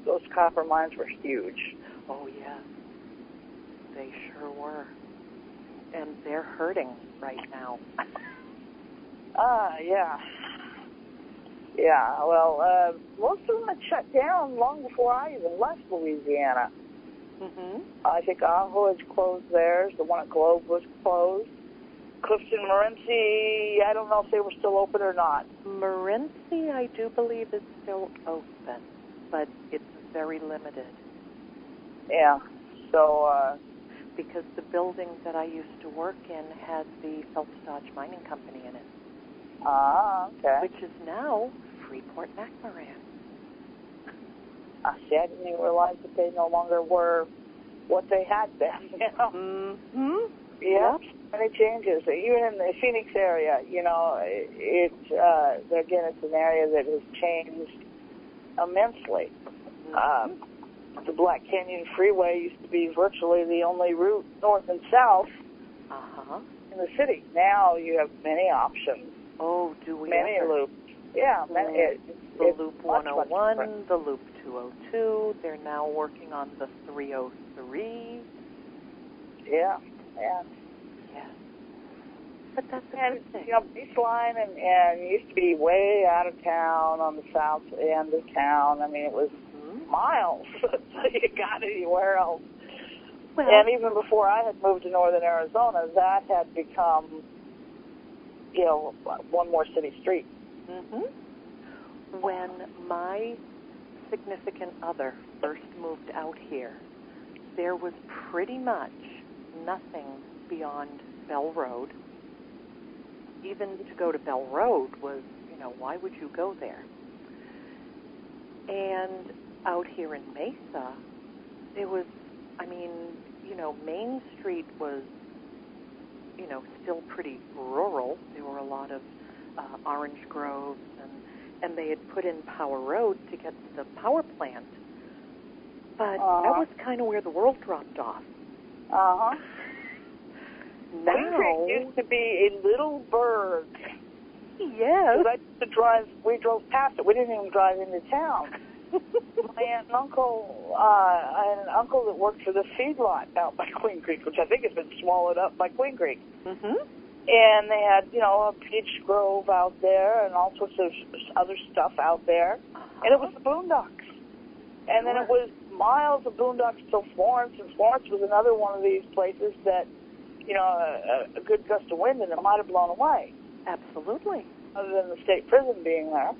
those copper mines were huge. Oh, yeah. They sure were. And they're hurting right now. Yeah. Yeah, well, most of them had shut down long before I even left Louisiana. Mm-hmm. I think Aho had closed theirs. The one at Globe was closed. Clifton Morenci, I don't know if they were still open or not. Morenci, I do believe, is still open, but it's very limited. Yeah, so... because the building that I used to work in had the Phelps Dodge Mining Company in it. Okay. Which is now Freeport-McMoRan. See, I didn't even realize that they no longer were what they had been, you know. Mm-hmm. Yeah, many changes. Even in the Phoenix area, you know, again, it's an area that has changed immensely. Mm-hmm. The Black Canyon Freeway used to be virtually the only route north and south in the city. Now you have many options. Oh, do we Many ever? loops. Yeah, the Loop 101, much the Loop 202. They're now working on the 303. Yeah. Yes. But that's a good thing. You know, Baseline and used to be way out of town on the south end of town. I mean, it was miles until you got anywhere else. Well, and even before I had moved to northern Arizona, that had become, you know, one more city street. Mm-hmm. When my significant other first moved out here, there was pretty much nothing beyond Bell Road. Even to go to Bell Road was, you know, why would you go there? And out here in Mesa, it was, I mean, you know, Main Street was, you know, still pretty rural. There were a lot of orange groves, and they had put in Power Road to get to the power plant. But that was kind of where the world dropped off. Now, Queen Creek used to be a little burg. Yes. I used to drive, we drove past it. We didn't even drive into town. My aunt and uncle, I had an uncle that worked for the feedlot out by Queen Creek, which I think has been swallowed up by Queen Creek. Mm-hmm. And they had, you know, a peach grove out there and all sorts of other stuff out there. And it was the boondocks. And then it was miles of boondocks till Florence, and Florence was another one of these places that, you know, a good gust of wind and it might have blown away. Absolutely. Other than the state prison being there.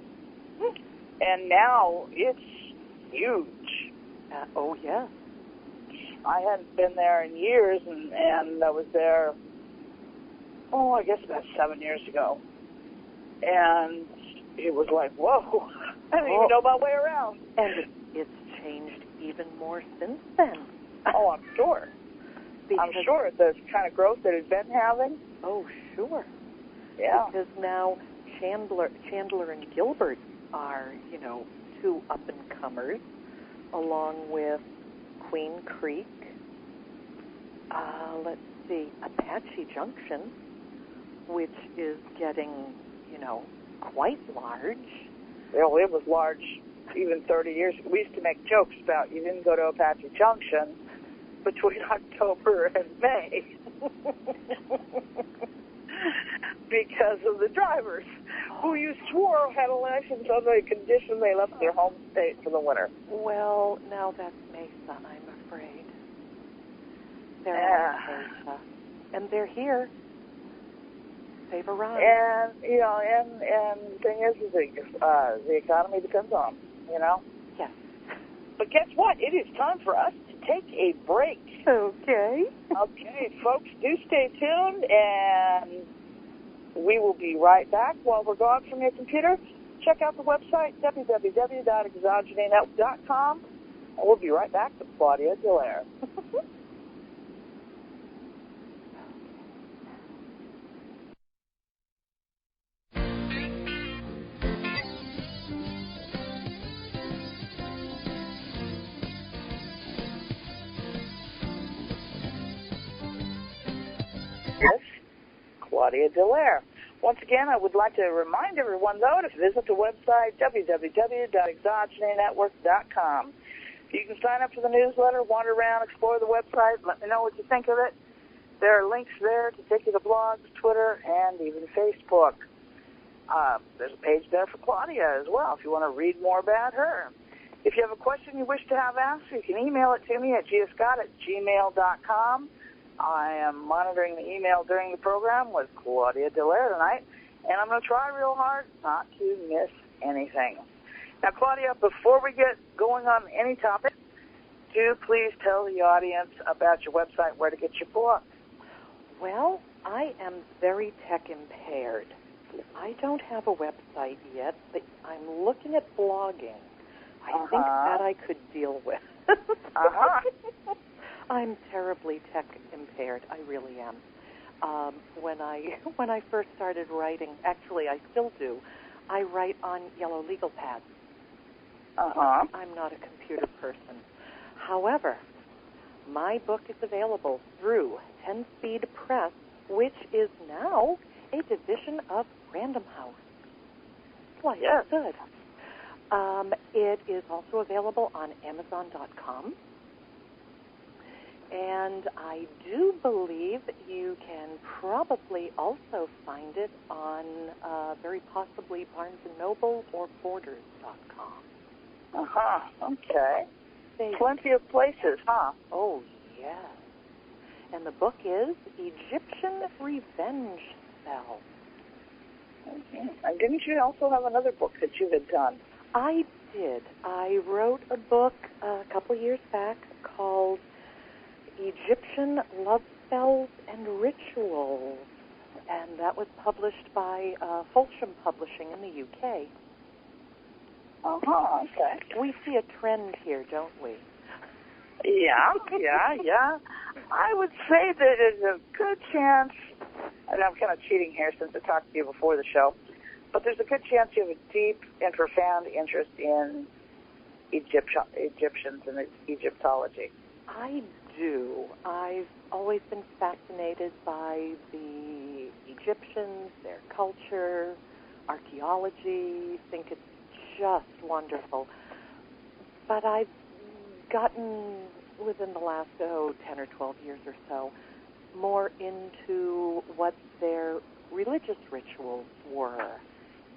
And now it's huge. Oh, yes. I hadn't been there in years, and I was there, I guess about 7 years ago. And it was like, whoa, I didn't even know my way around. And it's changed even more since then. Oh, I'm sure. I'm sure the kind of growth that it's been having. Oh, sure. Yeah. Because now Chandler and Gilbert are, you know, two up-and-comers, along with Queen Creek, let's see, Apache Junction, which is getting, you know, quite large. Well, it was large even 30 years ago. We used to make jokes about you didn't go to Apache Junction between October and May because of the drivers who you swore had a license on the condition they left their home state for the winter. Well, now that's Mesa, I'm afraid. They're on Mesa. And they're here. They've arrived. And, you know, and the thing is the economy depends on them, you know? Yes. But guess what? It is time for us to take a break. Okay. Okay, folks, do stay tuned, and we will be right back. While we're gone from your computer, check out the website, www.exogenynetwork.com, and we'll be right back with Claudia Dallaire. Claudia Dallaire. Once again, I would like to remind everyone, though, to visit the website, www.exogenynetwork.com. You can sign up for the newsletter, wander around, explore the website, let me know what you think of it. There are links there to take you to blogs, Twitter, and even Facebook. There's a page there for Claudia as well if you want to read more about her. If you have a question you wish to have asked, you can email it to me at giascott@gmail.com. I am monitoring the email during the program with Claudia Dallaire tonight, and I'm going to try real hard not to miss anything. Now, Claudia, before we get going on any topic, do please tell the audience about your website, where to get your book. Well, I am very tech impaired. I don't have a website yet, but I'm looking at blogging. I think that I could deal with. I'm terribly tech impaired. I really am. When I first started writing, actually I still do, I write on yellow legal pads. I'm not a computer person. However, my book is available through 10-Speed Press, which is now a division of Random House. Why, that's good. It is also available on Amazon.com. And I do believe you can probably also find it on very possibly Barnes & Noble or Borders.com. Okay. Plenty of places, huh? Oh, yes. And the book is Egyptian Revenge Spell. And didn't you also have another book that you had done? I did. I wrote a book a couple years back called Egyptian Love Spells and Rituals, and that was published by Folsham Publishing in the UK. Okay. We see a trend here, don't we? Yeah. I would say that there's a good chance, and I'm kind of cheating here since I talked to you before the show, but there's a good chance you have a deep and profound interest in Egyptians and Egyptology. I do. I've always been fascinated by the Egyptians, their culture, archaeology. Think it's just wonderful. But I've gotten, within the last, 10 or 12 years or so, more into what their religious rituals were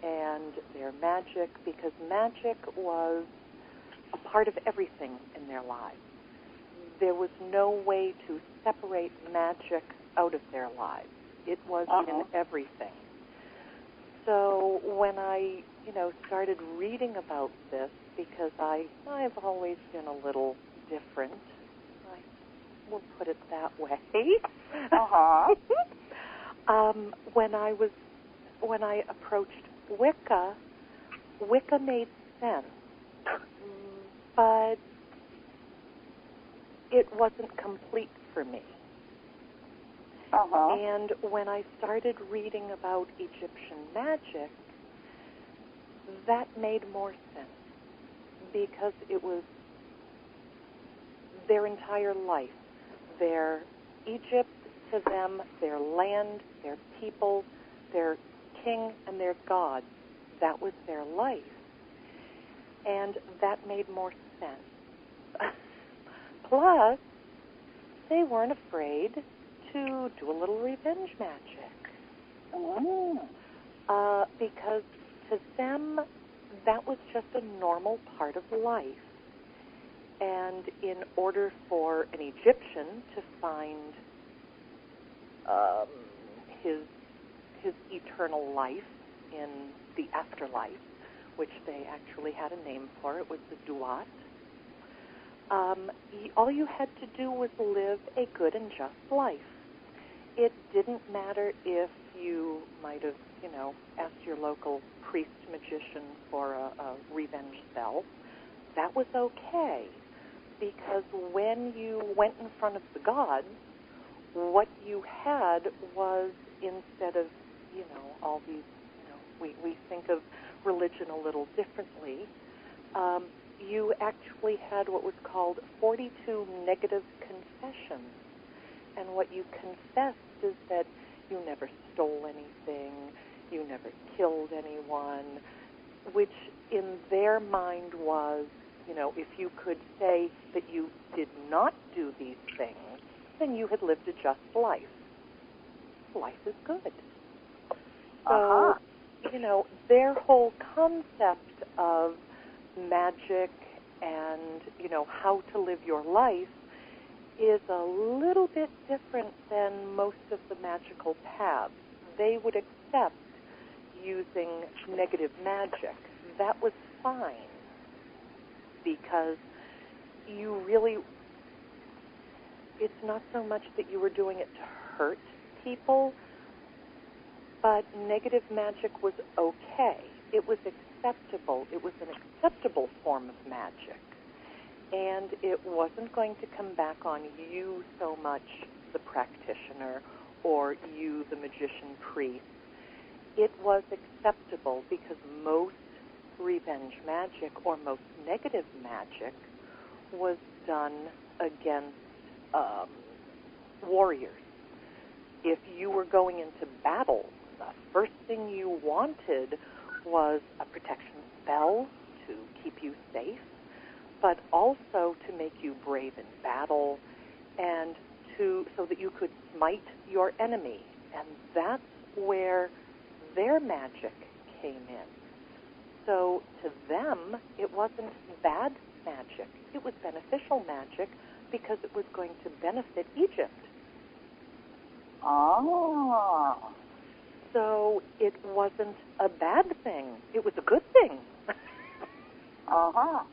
and their magic, because magic was a part of everything in their lives. There was no way to separate magic out of their lives. It was in everything. So when I, started reading about this, because I've always been a little different, I will put it that way. When I approached Wicca made sense, but it wasn't complete for me. And when I started reading about Egyptian magic, that made more sense, because it was their entire life. Their Egypt, to them, their land, their people, their king, and their god. That was their life. And that made more sense. Plus, they weren't afraid to do a little revenge magic. Because to them, that was just a normal part of life. And in order for an Egyptian to find his eternal life in the afterlife, which they actually had a name for, it was the Duat, all you had to do was live a good and just life. It didn't matter if you might have, asked your local priest magician for a revenge spell. That was okay, because when you went in front of the gods, what you had was, instead of, all these, we think of religion a little differently, you actually had what was called 42 negative confessions. And what you confessed is that you never stole anything, you never killed anyone, which in their mind was, if you could say that you did not do these things, then you had lived a just life. Life is good. So their whole concept of magic and, how to live your life is a little bit different than most of the magical paths. They would accept using negative magic. That was fine because it's not so much that you were doing it to hurt people, but negative magic was okay. It was acceptable. It was an acceptable form of magic. And it wasn't going to come back on you so much, the practitioner, or you, the magician priest. It was acceptable because most revenge magic or most negative magic was done against warriors. If you were going into battle, the first thing you wanted was a protection spell to keep you safe, but also to make you brave in battle and so that you could smite your enemy. And that's where their magic came in. So to them, it wasn't bad magic. It was beneficial magic because it was going to benefit Egypt. Oh. So it wasn't a bad thing. It was a good thing. Uh-huh.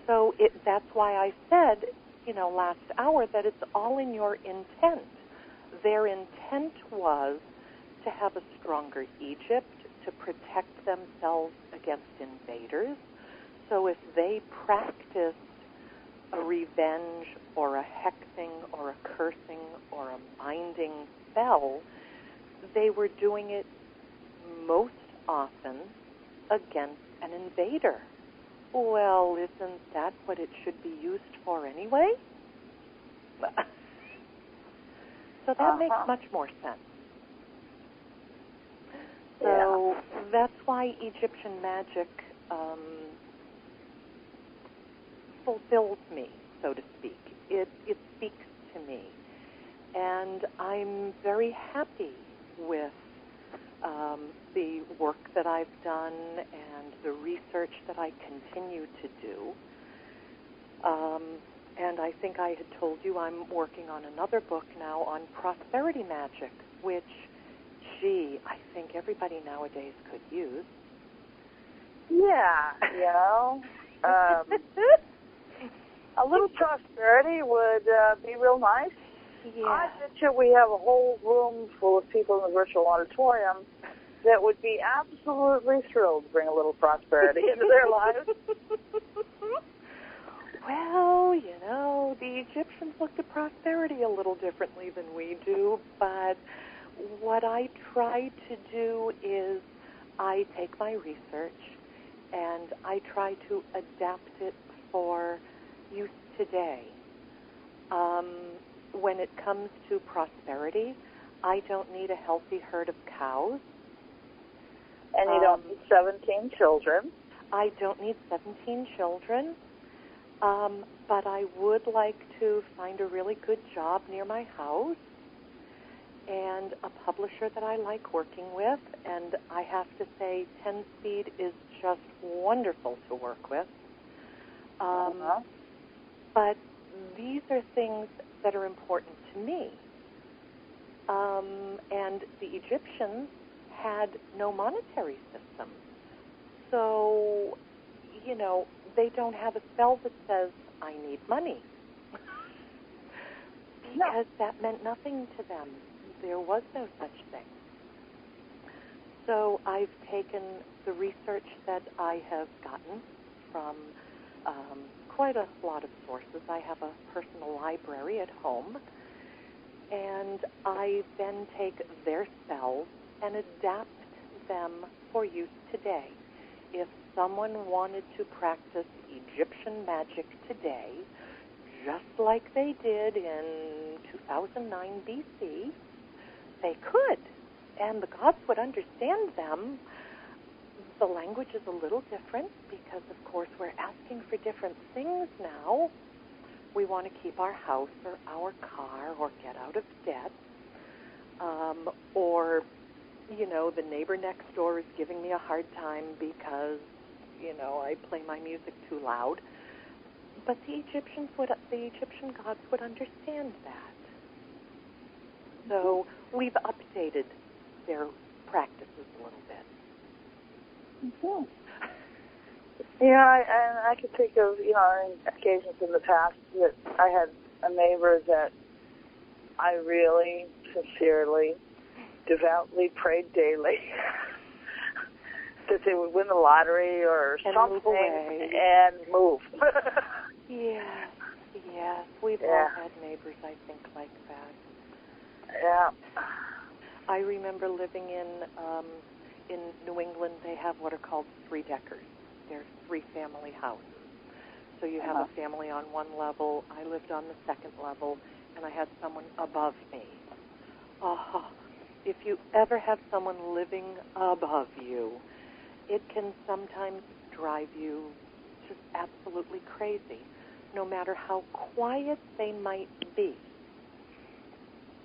So that's why I said, last hour that it's all in your intent. Their intent was to have a stronger Egypt, to protect themselves against invaders. So if they practiced a revenge or a hexing or a cursing or a binding spell, they were doing it most often against an invader. Well, isn't that what it should be used for anyway? So that makes much more sense. So that's why Egyptian magic fulfills me, so to speak. It speaks to me. And I'm very happy with the work that I've done and the research that I continue to do. And I think I had told you I'm working on another book now on prosperity magic, which, I think everybody nowadays could use. Yeah, a little prosperity would be real nice. Yeah. I bet you we have a whole room full of people in the virtual auditorium that would be absolutely thrilled to bring a little prosperity into their lives. Well, the Egyptians looked at prosperity a little differently than we do, but what I try to do is I take my research and I try to adapt it for use today. When it comes to prosperity, I don't need a healthy herd of cows. And you don't need 17 children. I don't need 17 children. But I would like to find a really good job near my house and a publisher that I like working with. And I have to say, 10 Speed is just wonderful to work with. But these are things that are important to me. And the Egyptians had no monetary system. So, they don't have a spell that says, I need money. Because that meant nothing to them. There was no such thing. So I've taken the research that I have gotten from quite a lot of sources. I have a personal library at home. And I then take their spells and adapt them for use today. If someone wanted to practice Egyptian magic today, just like they did in 2009 BC, they could. And the gods would understand them. The language is a little different because, of course, we're asking for different things now. We want to keep our house or our car or get out of debt or, you know, the neighbor next door is giving me a hard time because, you know, I play my music too loud. But the Egyptian gods would understand that. So we've updated their practices a little bit. Mm-hmm. Yeah, I could think of, you know, occasions in the past that I had a neighbor that I really, sincerely, devoutly prayed daily that they would win the lottery or and something move and move. Yes. We've all had neighbors, I think, like that. Yeah. I remember living in New England. They have what are called three-deckers. They're three-family houses. So you have a family on one level. I lived on the second level, and I had someone above me. If you ever have someone living above you, it can sometimes drive you just absolutely crazy, no matter how quiet they might be.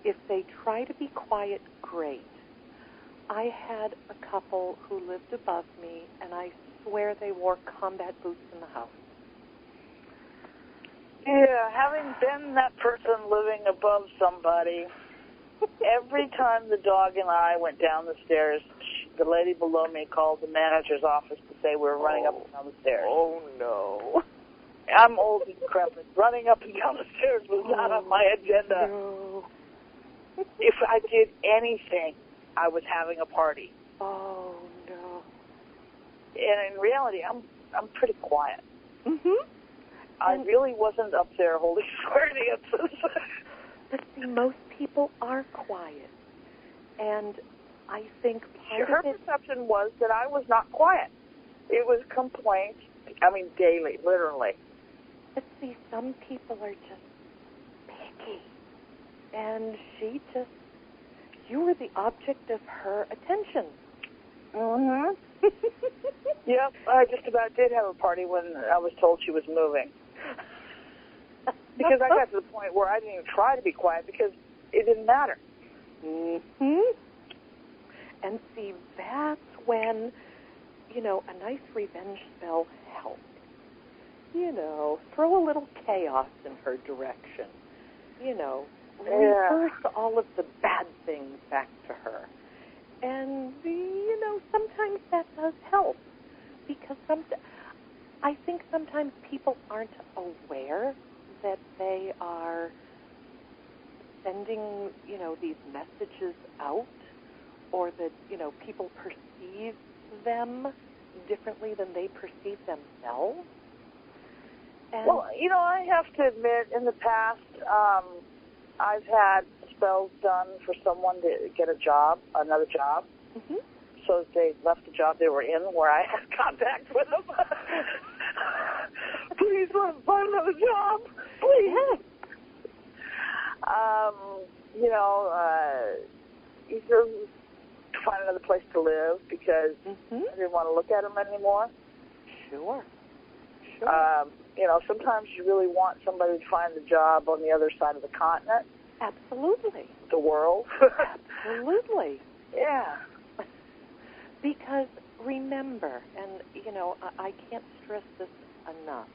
If they try to be quiet, great. I had a couple who lived above me, and I swear they wore combat boots in the house. Yeah, having been that person living above somebody, every time the dog and I went down the stairs, the lady below me called the manager's office to say we were running up and down the stairs. Oh, no. I'm old and decrepit. Running up and down the stairs was not on my agenda. No. If I did anything, I was having a party. Oh, no. And in reality, I'm pretty quiet. Mm-hmm. I really wasn't up there holding square dances. But see, most people are quiet. And I think her perception was that I was not quiet. It was complaints, daily, literally. But see, some people are just picky. And you were the object of her attention. Mm-hmm. Yep, I just about did have a party when I was told she was moving. Because I got to the point where I didn't even try to be quiet because it didn't matter. Mm-hmm. And see, that's when, a nice revenge spell helps. Throw a little chaos in her direction. Reverse all of the bad things back to her. And, sometimes that does help. Because I think sometimes people aren't aware that they are sending, these messages out, or that, people perceive them differently than they perceive themselves. And well, I have to admit, in the past, I've had spells done for someone to get another job. Mm-hmm. So they left the job they were in where I had contact with them. Please let them find another job. Please. Either to find another place to live because I didn't want to look at them anymore. Sure. Sometimes you really want somebody to find the job on the other side of the continent. Absolutely. The world. Absolutely. Yeah. Because remember, and, I can't stress this enough,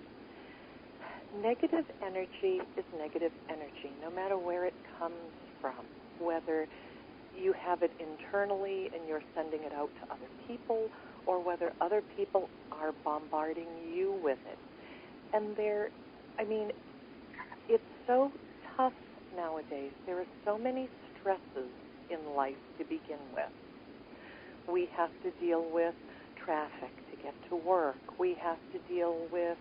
negative energy is negative energy, no matter where it comes from, whether you have it internally and you're sending it out to other people, or whether other people are bombarding you with it. And it's so tough nowadays. There are so many stresses in life to begin with. We have to deal with traffic to get to work. We have to deal with,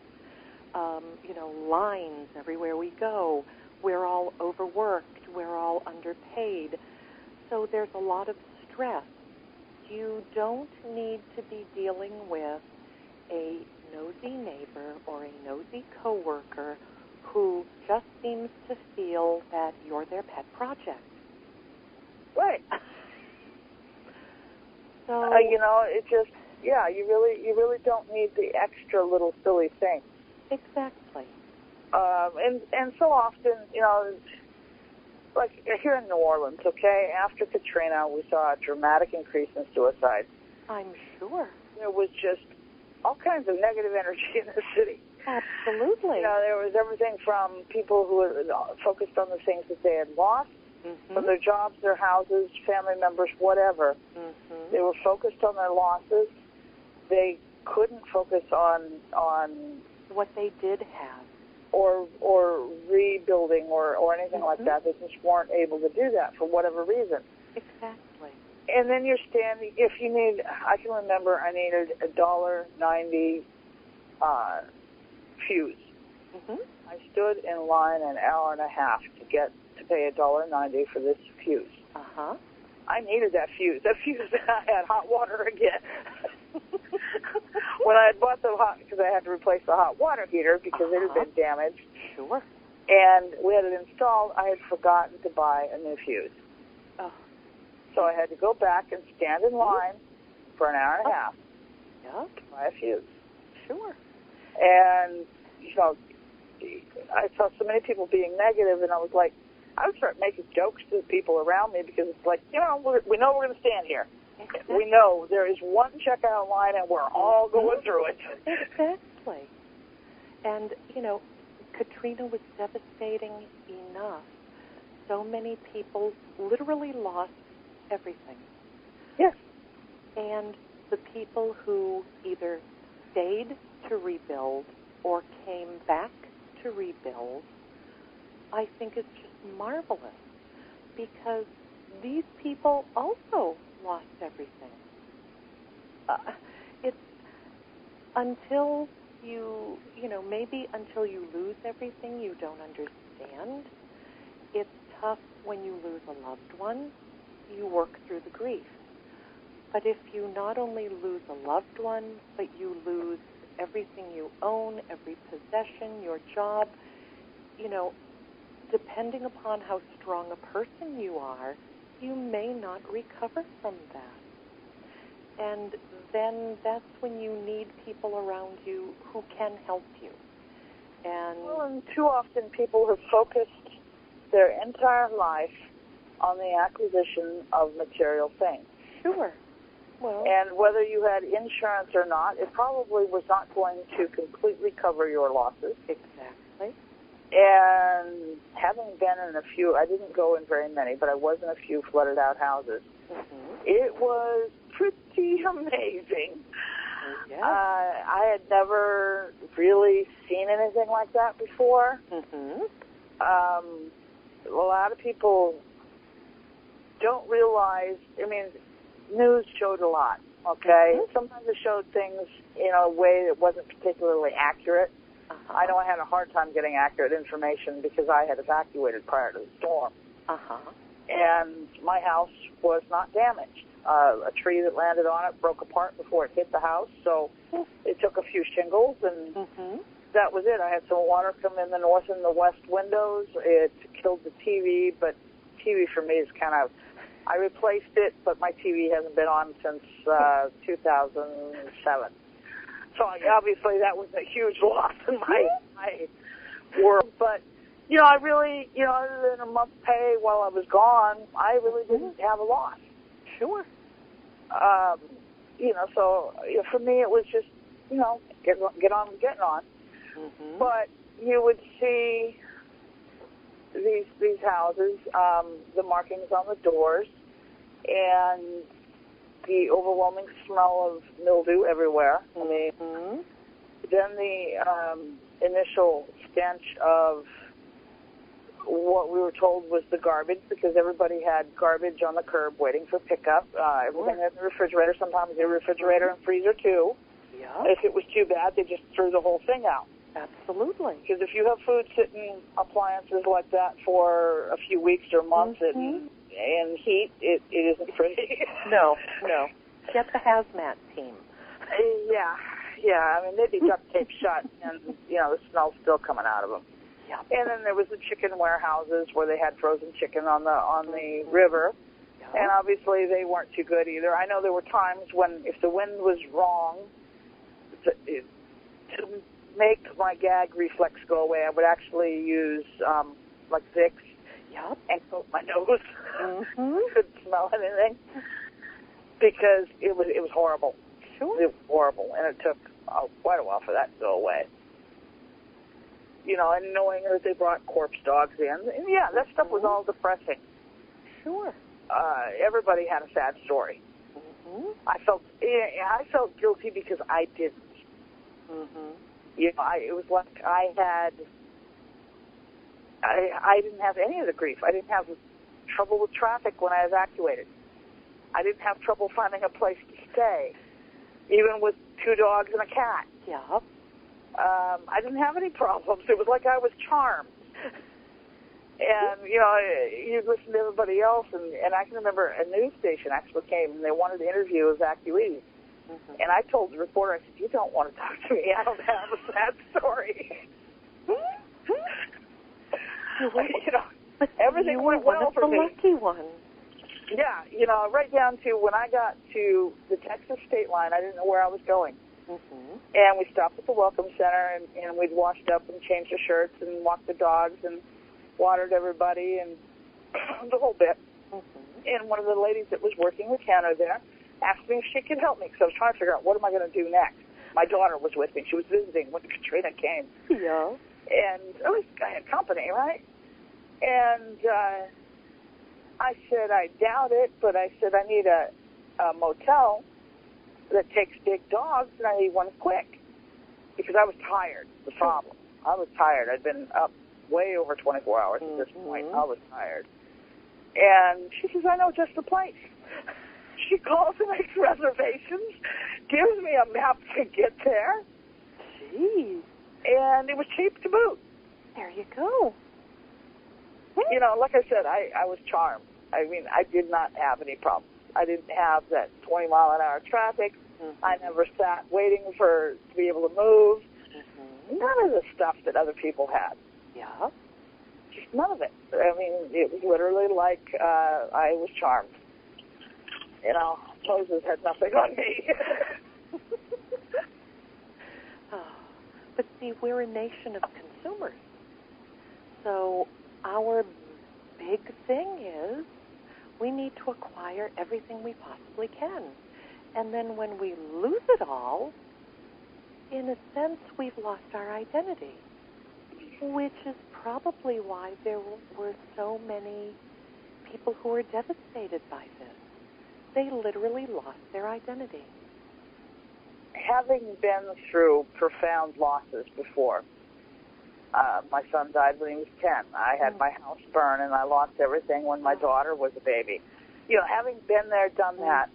lines everywhere we go. We're all overworked. We're all underpaid. So there's a lot of stress. You don't need to be dealing with a nosy neighbor or a nosy coworker who just seems to feel that you're their pet project. Right. So it just, you really don't need the extra little silly thing. Exactly. And so often, like here in New Orleans, okay, after Katrina, we saw a dramatic increase in suicide. I'm sure. There was just all kinds of negative energy in the city. Absolutely. You know, there was everything from people who were focused on the things that they had lost, from their jobs, their houses, family members, whatever. They were focused on their losses. They couldn't focus on what they did have, or rebuilding or anything like that. They just weren't able to do that for whatever reason. Exactly. And then you're standing. If you need, I can remember I needed $1.90 fuse. I stood in line an hour and a half to pay $1.90 for this fuse. I needed that fuse. That fuse, I had hot water again. When I had bought because I had to replace the hot water heater because it had been damaged. Sure. And we had it installed. I had forgotten to buy a new fuse. So I had to go back and stand in line for an hour and a half to buy a fuse. Sure. And, you know, I saw so many people being negative, and I was like, I would start making jokes to the people around me because it's like, you know, we know we're going to stand here. Exactly. We know there is one checkout line, and we're all going through it. Exactly. And, you know, Katrina was devastating enough. So many people literally lost everything. Yes. And the people who either stayed to rebuild or came back to rebuild, I think it's just marvelous because these people also lost everything. It's until maybe until you lose everything, you don't understand. It's tough when you lose a loved one. You work through the grief. But if you not only lose a loved one, but you lose everything you own, every possession, your job, you know, depending upon how strong a person you are, you may not recover from that. And then that's when you need people around you who can help you. And too often people have focused their entire life on the acquisition of material things. Sure. Well, and whether you had insurance or not, it probably was not going to completely cover your losses. Exactly. And having been in a few, I didn't go in very many, but I was in a few flooded out houses. It was pretty amazing. Yes. I had never really seen anything like that before. A lot of people don't realize, I mean, news showed a lot, okay? Sometimes it showed things in a way that wasn't particularly accurate. I know I had a hard time getting accurate information because I had evacuated prior to the storm. And my house was not damaged. A tree that landed on it broke apart before it hit the house, so it took a few shingles, and that was it. I had some water come in the north and the west windows. It killed the TV, but TV for me is kind of, I replaced it, but my TV hasn't been on since 2007. So obviously that was a huge loss in my world. But, you know, I really, you know, other than a month's pay while I was gone, I really didn't have a loss. Sure. You know, so for me it was just, you know, get on getting on. But you would see these houses, the markings on the doors, and the overwhelming smell of mildew everywhere. I mean, then the initial stench of what we were told was the garbage, because everybody had garbage on the curb waiting for pickup. Everything in the refrigerator, sometimes the refrigerator and freezer too. If it was too bad, they just threw the whole thing out. Absolutely. Because if you have food sitting, appliances like that for a few weeks or months in heat, it isn't pretty. No. Get the hazmat team. Yeah. I mean, they'd be duct taped shut, and, you know, the smell's still coming out of them. And then there was the chicken warehouses where they had frozen chicken on the river. And obviously they weren't too good either. I know there were times when, if the wind was wrong, to make my gag reflex go away, I would actually use, like Vicks, Yep. and coat my nose. Mm-hmm. Couldn't smell anything because it was horrible. Sure. It was horrible, and it took quite a while for that to go away. You know, and knowing that they brought corpse dogs in, and yeah, that stuff was all depressing. Sure. Everybody had a sad story. Mm-hmm. I felt guilty because I didn't. Mm-hmm. You know, it was like I didn't have any of the grief. I didn't have trouble with traffic when I evacuated. I didn't have trouble finding a place to stay, even with 2 dogs and a cat. Yep. I didn't have any problems. It was like I was charmed. And, you know, you listen to everybody else, and I can remember a news station actually came, and they wanted to interview evacuees. Mm-hmm. And I told the reporter, I said, you don't want to talk to me. I don't have a sad story. You know, but everything went well for me. You were one of the lucky ones. Yeah, you know, right down to when I got to the Texas state line, I didn't know where I was going. Mm-hmm. And we stopped at the Welcome Center, and we'd washed up and changed our shirts and walked the dogs and watered everybody and the whole bit. Mm-hmm. And one of the ladies that was working with Hannah there asked me if she could help me, because I was trying to figure out what am I going to do next. My daughter was with me. She was visiting when Katrina came. Yeah. And at least I had company, right? And I said, I doubt it, but I said, I need a motel that takes big dogs, and I need one quick. Because I was tired, the problem. I was tired. I'd been up way over 24 hours at this point. I was tired. And she says, I know just the place. She calls and makes reservations, gives me a map to get there. Jeez. And it was cheap to boot. There you go. You know, like I said, I was charmed. I mean, I did not have any problems. I didn't have that 20-mile-an-hour traffic. Mm-hmm. I never sat waiting to be able to move. Mm-hmm. None of the stuff that other people had. Yeah. Just none of it. I mean, it was literally like I was charmed. You know, Moses had nothing on me. But see, we're a nation of consumers. So our big thing is we need to acquire everything we possibly can. And then when we lose it all, in a sense, we've lost our identity, which is probably why there were so many people who were devastated by this. They literally lost their identity. Having been through profound losses before, my son died when he was 10. I had my house burn, and I lost everything when my daughter was a baby. You know, having been there, done that,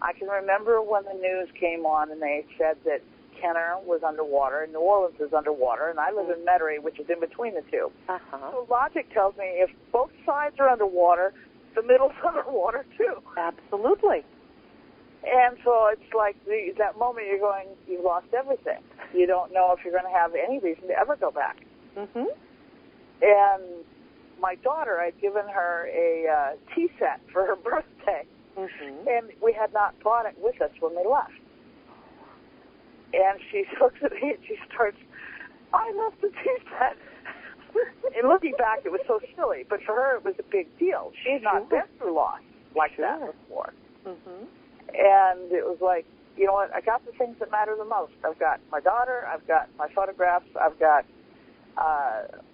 I can remember when the news came on and they said that Kenner was underwater and New Orleans is underwater, and I live in Metairie, which is in between the two. So logic tells me if both sides are underwater, the middle's underwater too. Absolutely. And so it's like that moment you're going, you've lost everything. You don't know if you're going to have any reason to ever go back. Mm-hmm. And my daughter, I'd given her a tea set for her birthday, and we had not brought it with us when we left. And she looks at me and she starts, I left the tea set. And looking back, it was so silly, but for her it was a big deal. She had not been through loss like that before. And it was like, you know what, I got the things that matter the most. I've got my daughter, I've got my photographs, I've got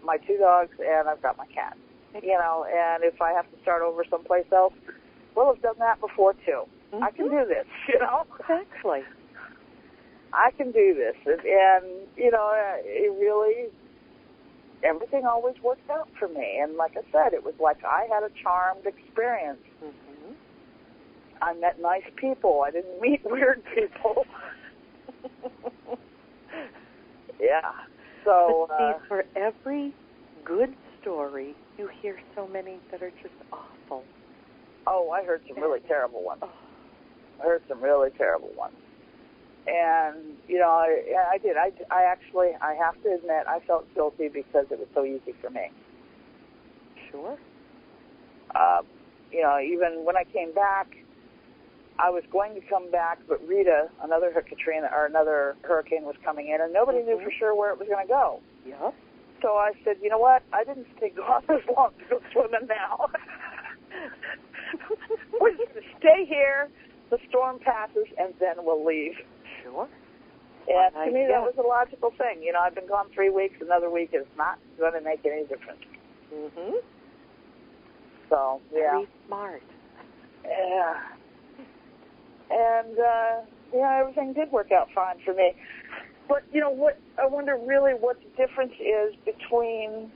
my 2 dogs, and I've got my cat. You know, and if I have to start over someplace else, well, I've done that before too. I can do this, you know. Exactly. I can do this. And you know, it really, everything always worked out for me. And like I said, it was like I had a charmed experience. I met nice people. I didn't meet weird people. Yeah. So, but see, for every good story, you hear so many that are just awful. Oh, I heard some really terrible ones. I heard some really terrible ones. And, you know, I did. I actually, I have to admit, I felt guilty because it was so easy for me. Sure. You know, even when I came back, I was going to come back, but Rita, another hurricane was coming in, and nobody knew for sure where it was going to go. Yeah. So I said, you know what? I didn't stay gone as long to go swimming now. We're just going to stay here, the storm passes, and then we'll leave. Sure. And to me, that was a logical thing. You know, I've been gone 3 weeks. Another week is not going to make any difference. Mm-hmm. So, yeah. Very smart. Yeah. And, everything did work out fine for me. But, you know, what I wonder really what the difference is between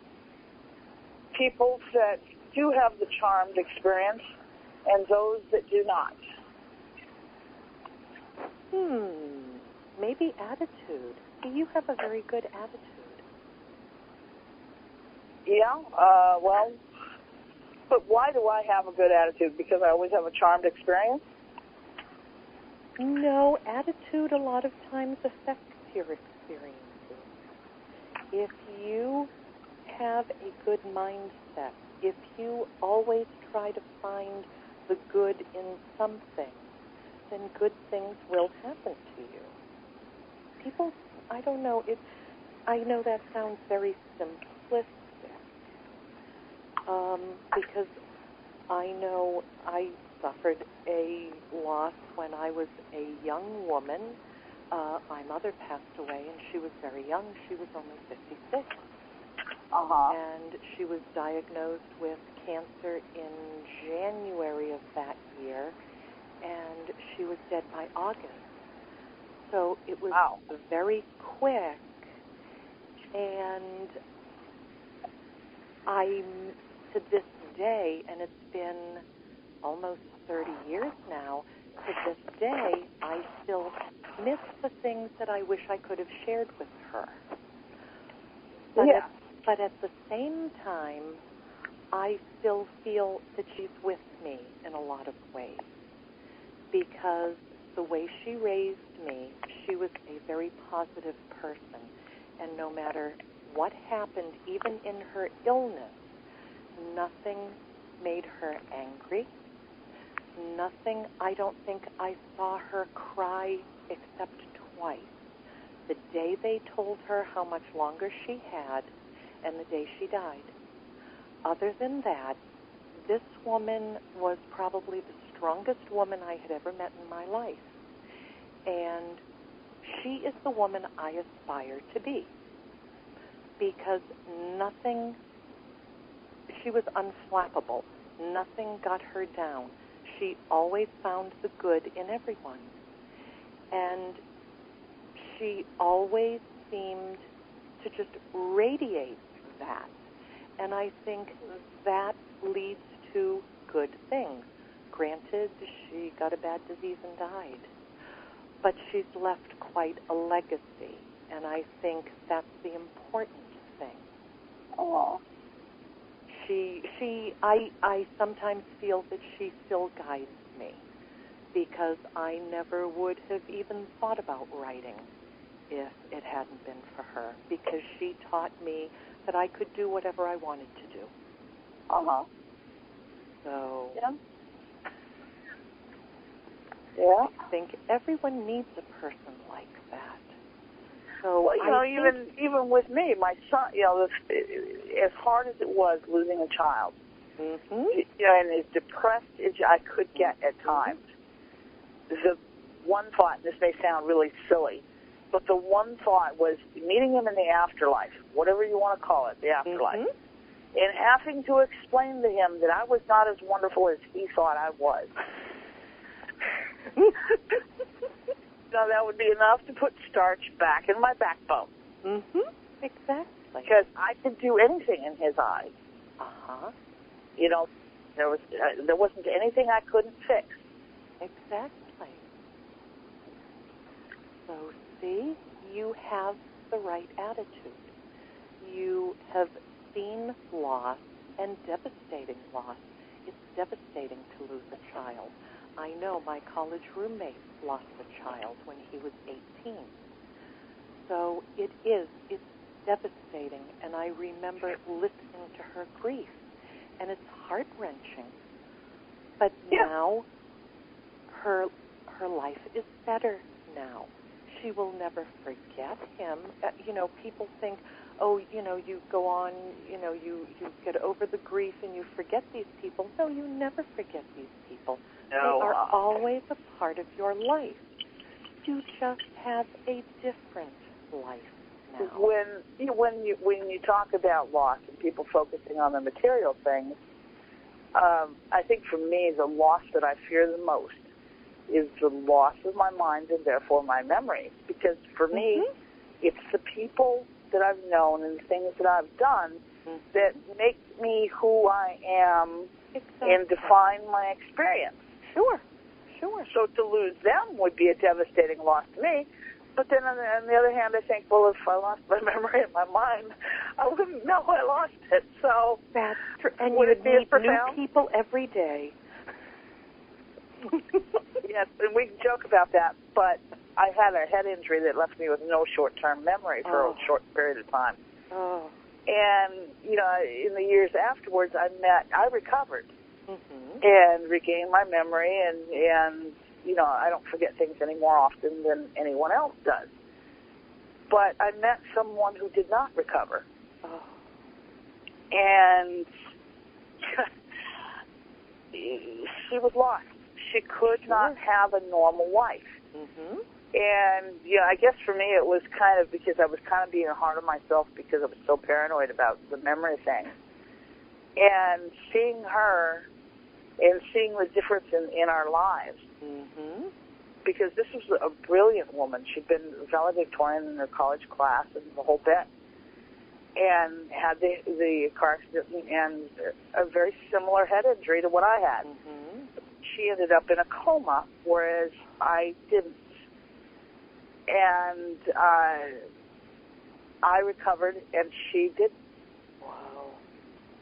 people that do have the charmed experience and those that do not. Maybe attitude. You have a very good attitude. Yeah, well, but why do I have a good attitude? Because I always have a charmed experience? No, attitude a lot of times affects your experiences. If you have a good mindset, if you always try to find the good in something, then good things will happen to you. People, I don't know, I know that sounds very simplistic, because I know I suffered a loss when I was a young woman. My mother passed away, and she was very young. She was only 56. And she was diagnosed with cancer in January of that year, and she was dead by August. So it was very quick, and to this day, and it's been almost 30 years now, to this day, I still miss the things that I wish I could have shared with her. But at the same time, I still feel that she's with me in a lot of ways, because the way she raised me, she was a very positive person, and no matter what happened, even in her illness, nothing made her angry. Nothing, I don't think I saw her cry except twice. The day they told her how much longer she had, and the day she died. Other than that, this woman was probably the strongest woman I had ever met in my life. And she is the woman I aspire to be. Because nothing, she was unflappable. Nothing got her down. She always found the good in everyone. And she always seemed to just radiate that. And I think that leads to good things. Granted, she got a bad disease and died. But she's left quite a legacy. And I think that's the important thing. Oh. I sometimes feel that she still guides me, because I never would have even thought about writing if it hadn't been for her, because she taught me that I could do whatever I wanted to do. So, yeah. I think everyone needs a person like that. So, well, even with me, my son, as hard as it was losing a child, and as depressed as I could get at times, the one thought, and this may sound really silly, but the one thought was meeting him in the afterlife, whatever you want to call it, the afterlife, and having to explain to him that I was not as wonderful as he thought I was. Now, that would be enough to put starch back in my backbone. Exactly. Because I could do anything in his eyes. You know, there wasn't anything I couldn't fix. Exactly. So, see, you have the right attitude. You have seen loss, and devastating loss. It's devastating to lose a child. I know my college roommate lost a child when he was 18. So it's devastating, and I remember listening to her grief, and it's heart-wrenching. But now her life is better now. She will never forget him. People think, oh, you go on, you get over the grief and you forget these people. No, you never forget these people. No. They are always a part of your life. You just have a different life now. When you talk about loss and people focusing on the material things, I think for me the loss that I fear the most is the loss of my mind and therefore my memory. Because for me, it's the people that I've known and the things that I've done that make me who I am and define my experience. Sure. So to lose them would be a devastating loss to me. But then on the other hand, I think, well, if I lost my memory and my mind, I wouldn't know I lost it. So that's true. And would you it be meet as profound? New people every day. Yes, and we can joke about that, but I had a head injury that left me with no short-term memory for a short period of time. Oh. And, in the years afterwards, I recovered and regained my memory, and I don't forget things any more often than anyone else does. But I met someone who did not recover. Oh. And she was lost. She could not have a normal life. And, I guess for me it was kind of because I was kind of being hard on myself because I was so paranoid about the memory thing. And seeing her and seeing the difference in our lives. Because this was a brilliant woman. She'd been valedictorian in her college class and the whole bit. And had the car accident and a very similar head injury to what I had. She ended up in a coma, whereas I didn't. And I recovered, and she didn't. Wow.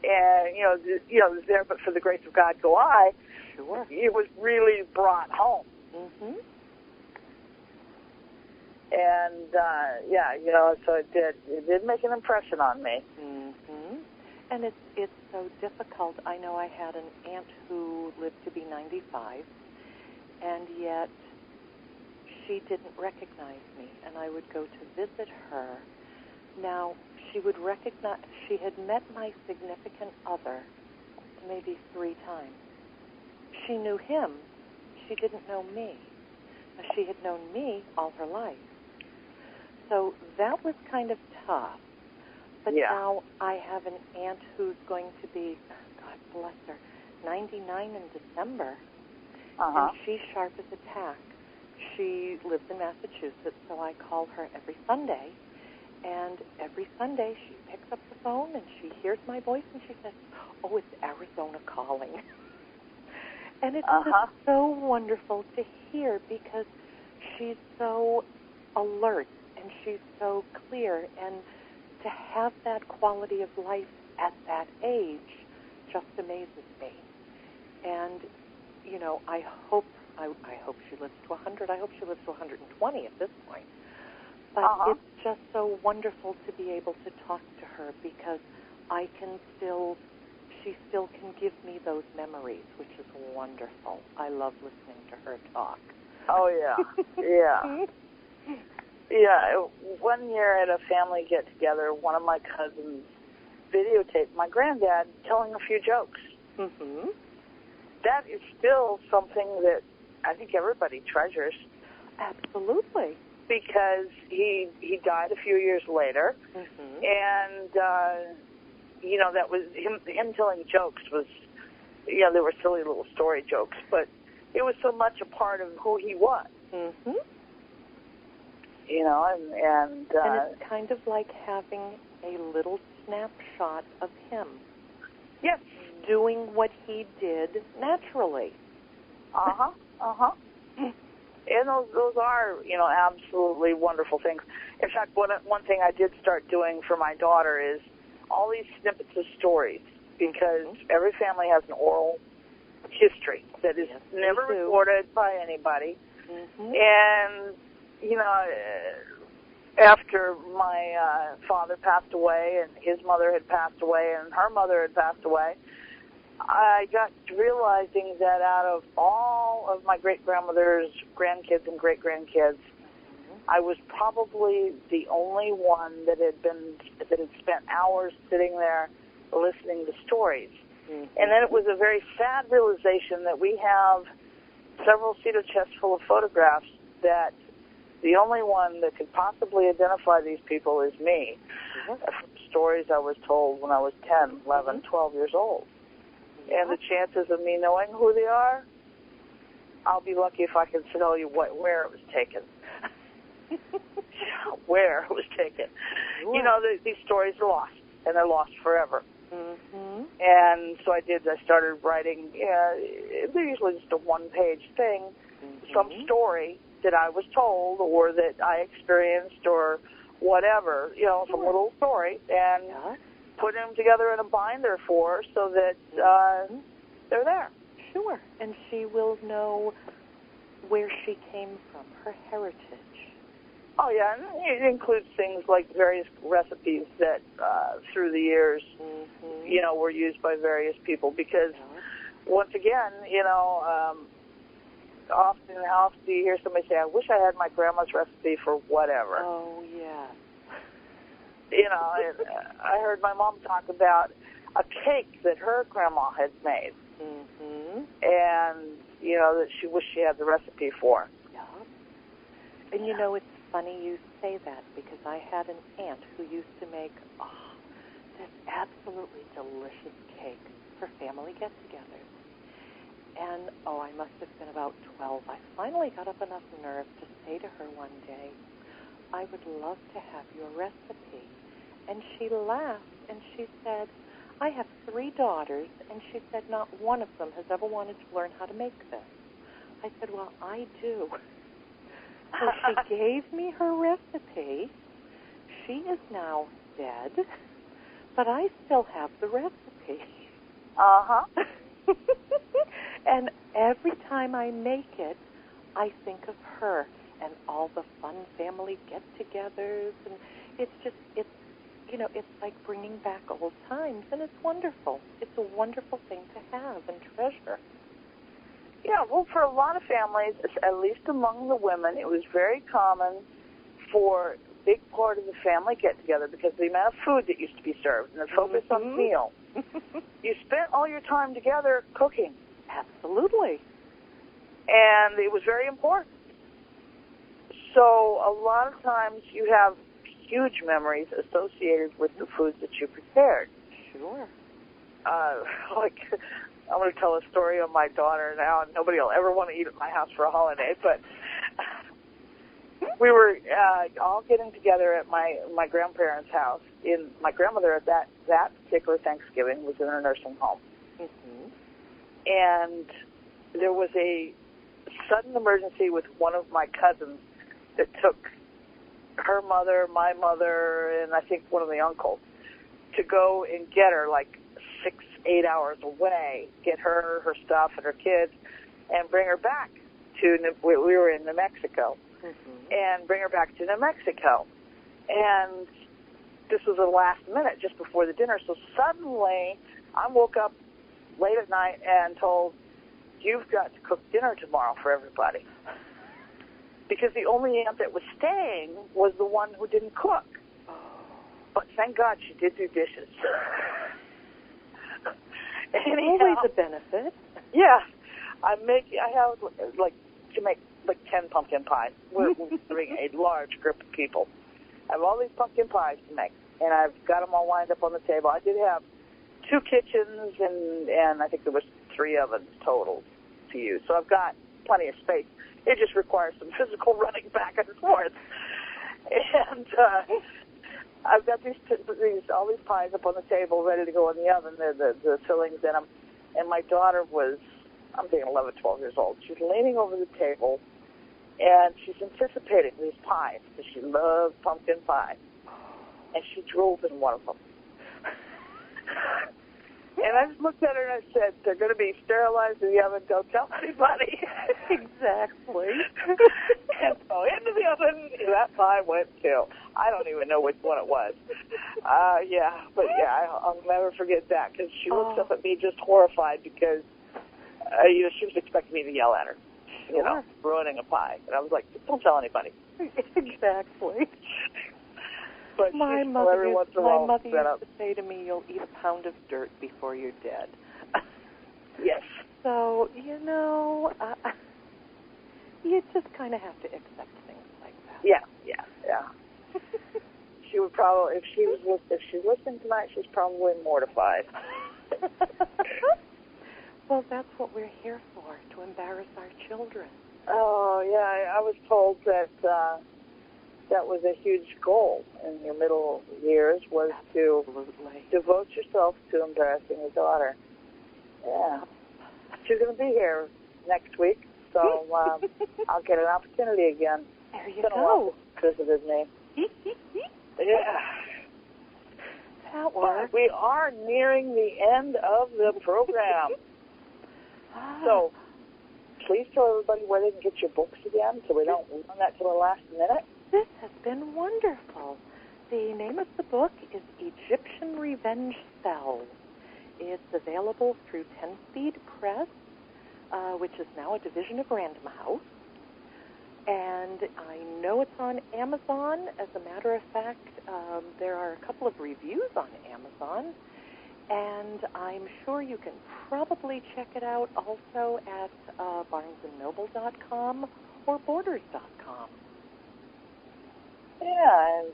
And, it was there, but for the grace of God go I. Sure. It was really brought home. And, so it did make an impression on me. And it's so difficult. I know I had an aunt who lived to be 95, and yet she didn't recognize me, and I would go to visit her. Now, she had met my significant other maybe 3 times. She knew him. She didn't know me. She had known me all her life. So that was kind of tough. But now I have an aunt who's going to be, God bless her, 99 in December. And she's sharp as a tack. She lives in Massachusetts, so I call her every Sunday. And every Sunday she picks up the phone and she hears my voice and she says, oh, it's Arizona calling. And it's just so wonderful to hear because she's so alert and she's so clear. And to have that quality of life at that age just amazes me. And, I hope she lives to 100. I hope she lives to 120 at this point. But it's just so wonderful to be able to talk to her because she still can give me those memories, which is wonderful. I love listening to her talk. Oh, yeah. Yeah. Yeah. One year at a family get-together, one of my cousins videotaped my granddad telling a few jokes. That is still something that I think everybody treasures. Absolutely. Because he died a few years later, and that was him telling jokes was, they were silly little story jokes, but it was so much a part of who he was. And it's kind of like having a little snapshot of him. Yes. Doing what he did naturally. And those are, absolutely wonderful things. In fact, one thing I did start doing for my daughter is all these snippets of stories, because every family has an oral history that is never recorded by anybody. And, after my father passed away and his mother had passed away and her mother had passed away, I got realizing that out of all of my great-grandmother's grandkids and great-grandkids, I was probably the only one that had spent hours sitting there listening to stories. Mm-hmm. And then it was a very sad realization that we have several cedar chests full of photographs that the only one that could possibly identify these people is me. Mm-hmm. From stories I was told when I was 10, 11, 12 years old. And the chances of me knowing who they are, I'll be lucky if I can tell you where it was taken. Where it was taken. Sure. You know, these stories are lost, and they're lost forever. Mm-hmm. And so I started writing, they're usually just a one-page thing, some story that I was told or that I experienced or whatever, some little story, and put them together in a binder for her so that they're there. Sure. And she will know where she came from, her heritage. Oh, yeah, and it includes things like various recipes that through the years, were used by various people because, once again, often do you hear somebody say, I wish I had my grandma's recipe for whatever. Oh, yeah. I heard my mom talk about a cake that her grandma had made. Mm-hmm. And, that she wished she had the recipe for. Yeah. And, it's funny you say that because I had an aunt who used to make this absolutely delicious cake for family get-togethers. And, I must have been about 12. I finally got up enough nerve to say to her one day, I would love to have your recipe. And she laughed and she said, I have 3 daughters, and she said not one of them has ever wanted to learn how to make this. I said, well, I do. So she gave me her recipe. She is now dead, but I still have the recipe. Uh-huh. And every time I make it, I think of her and all the fun family get-togethers, and it's like bringing back old times, and it's wonderful. It's a wonderful thing to have and treasure. Yeah, well, for a lot of families, at least among the women, it was very common for a big part of the family get-together because of the amount of food that used to be served and the focus on the meal. You spent all your time together cooking. Absolutely. And it was very important. So a lot of times you have huge memories associated with the foods that you prepared. Sure. I'm going to tell a story of my daughter now, and nobody will ever want to eat at my house for a holiday, but we were all getting together at my grandparents' house. My grandmother at that particular Thanksgiving was in a nursing home. Mm-hmm. And there was a sudden emergency with one of my cousins that took her mother, my mother, and I think one of the uncles to go and get her 6-8 hours away, get her stuff, and her kids, and bring her back to, we were in New Mexico, and bring her back to New Mexico. And this was the last minute, just before the dinner, so suddenly I woke up late at night and told, you've got to cook dinner tomorrow for everybody. Because the only aunt that was staying was the one who didn't cook. But thank God she did do dishes. Always a benefit. Yeah. I have to make 10 pumpkin pies. We're doing a large group of people. I have all these pumpkin pies to make, and I've got them all lined up on the table. I did have 2 kitchens, and I think there was 3 ovens total to use. So I've got plenty of space. It just requires some physical running back and forth. And I've got all these pies up on the table ready to go in the oven, the fillings in them. And my daughter was, I'm thinking 11, 12 years old. She's leaning over the table, and she's anticipating these pies because she loves pumpkin pie. And she drooled in one of them. And I just looked at her and I said, they're going to be sterilized in the oven. Don't tell anybody. Exactly. And so into the oven, that pie went too. I don't even know which one it was. I'll never forget that because she looks up at me just horrified because she was expecting me to yell at her. ruining a pie. And I was like, don't tell anybody. Exactly. But my mother used to say to me, you'll eat a pound of dirt before you're dead. Yes. So, you just kind of have to accept things like that. Yeah. She would probably, if she's listening tonight, she's probably mortified. Well, that's what we're here for, to embarrass our children. Oh, yeah, I was told that that was a huge goal in your middle years, was to devote yourself to embarrassing your daughter. Yeah. She's going to be here next week, so I'll get an opportunity again. There you go. It's been a while since visited me. Yeah. That works. But we are nearing the end of the program. So please tell everybody where they can get your books again so we don't run that to the last minute. This has been wonderful. The name of the book is Egyptian Revenge Spells. It's available through 10 Speed Press, which is now a division of Random House. And I know it's on Amazon. As a matter of fact, there are a couple of reviews on Amazon. And I'm sure you can probably check it out also at BarnesandNoble.com or Borders.com. Yeah, and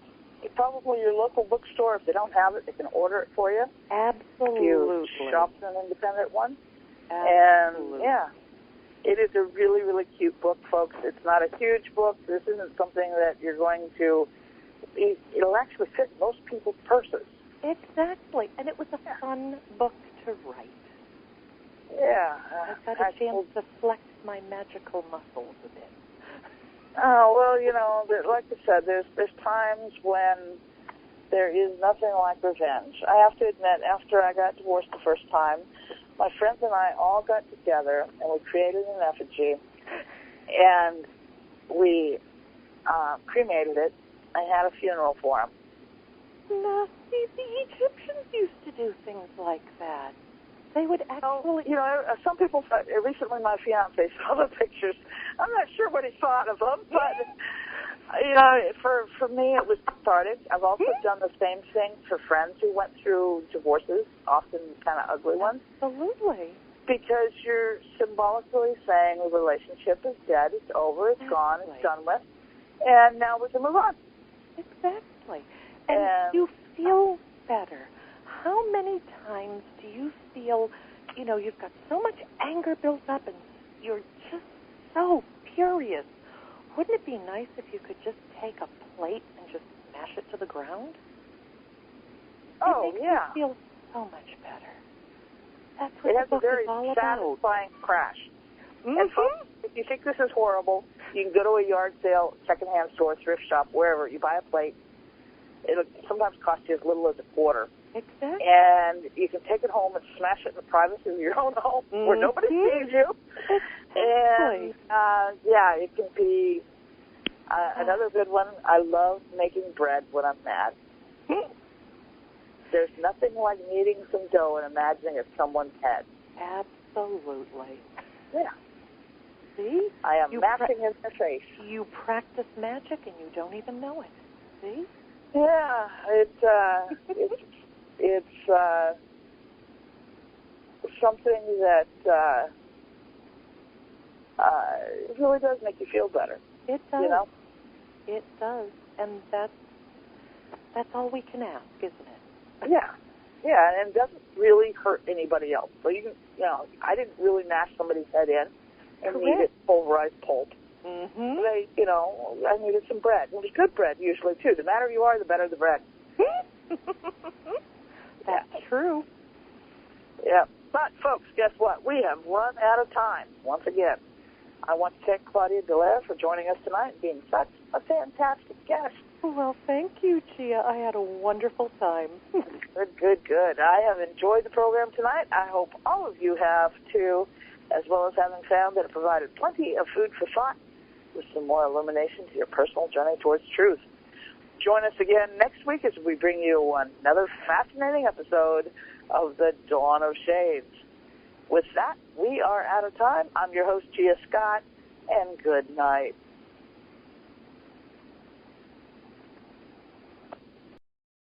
probably your local bookstore. If they don't have it, they can order it for you. Absolutely. If you shop in an independent one. Absolutely. And, yeah, it is a really, really cute book, folks. It's not a huge book. This isn't something that you're going to... It'll actually fit most people's purses. Exactly. And it was a fun book to write. Yeah. I got a chance to flex my magical muscles a bit. Oh, well, like I said, there's times when there is nothing like revenge. I have to admit, after I got divorced the first time, my friends and I all got together and we created an effigy, and we cremated it and had a funeral for him. No, see, the Egyptians used to do things like that. They would actually... some people... Recently, my fiancé saw the pictures. I'm not sure what he thought of them, but, for me, it was cathartic. I've also done the same thing for friends who went through divorces, often kind of ugly ones. Absolutely. Because you're symbolically saying the relationship is dead, it's over, it's gone, it's done with, and now we can move on. Exactly. And you feel better. How many times do you feel, you've got so much anger built up and you're just so furious? Wouldn't it be nice if you could just take a plate and just smash it to the ground? Oh, it makes yeah. you feel so much better. That's what the book is all about. It has a very satisfying crash. Mm-hmm. And folks, if you think this is horrible, you can go to a yard sale, secondhand store, thrift shop, wherever. You buy a plate. It'll sometimes cost you as little as $0.25. Exactly. And you can take it home and smash it in the privacy of your own home where nobody sees you. Exactly. And, it can be another good one. I love making bread when I'm mad. There's nothing like kneading some dough and imagining it's someone's head. Absolutely. Yeah. See? I am mashing in their face. You practice magic and you don't even know it. See? Yeah, it's something that it really does make you feel better. It does. It does, and that's all we can ask, isn't it? Yeah, and it doesn't really hurt anybody else. So I didn't really mash somebody's head in and needed pulverized pulp. Mm-hmm. I needed some bread. It was good bread usually too. The madder you are, the better the bread. That's true. Yeah. But folks, guess what? We have run out of time once again. I want to thank Claudia Dallaire for joining us tonight and being such a fantastic guest. Well, thank you, Gia. I had a wonderful time. Good. I have enjoyed the program tonight. I hope all of you have too, as well as having found that it provided plenty of food for thought with some more illumination to your personal journey towards truth. Join us again next week as we bring you another fascinating episode of The Dawn of Shades. With that, we are out of time. I'm your host, Gia Scott. and good night.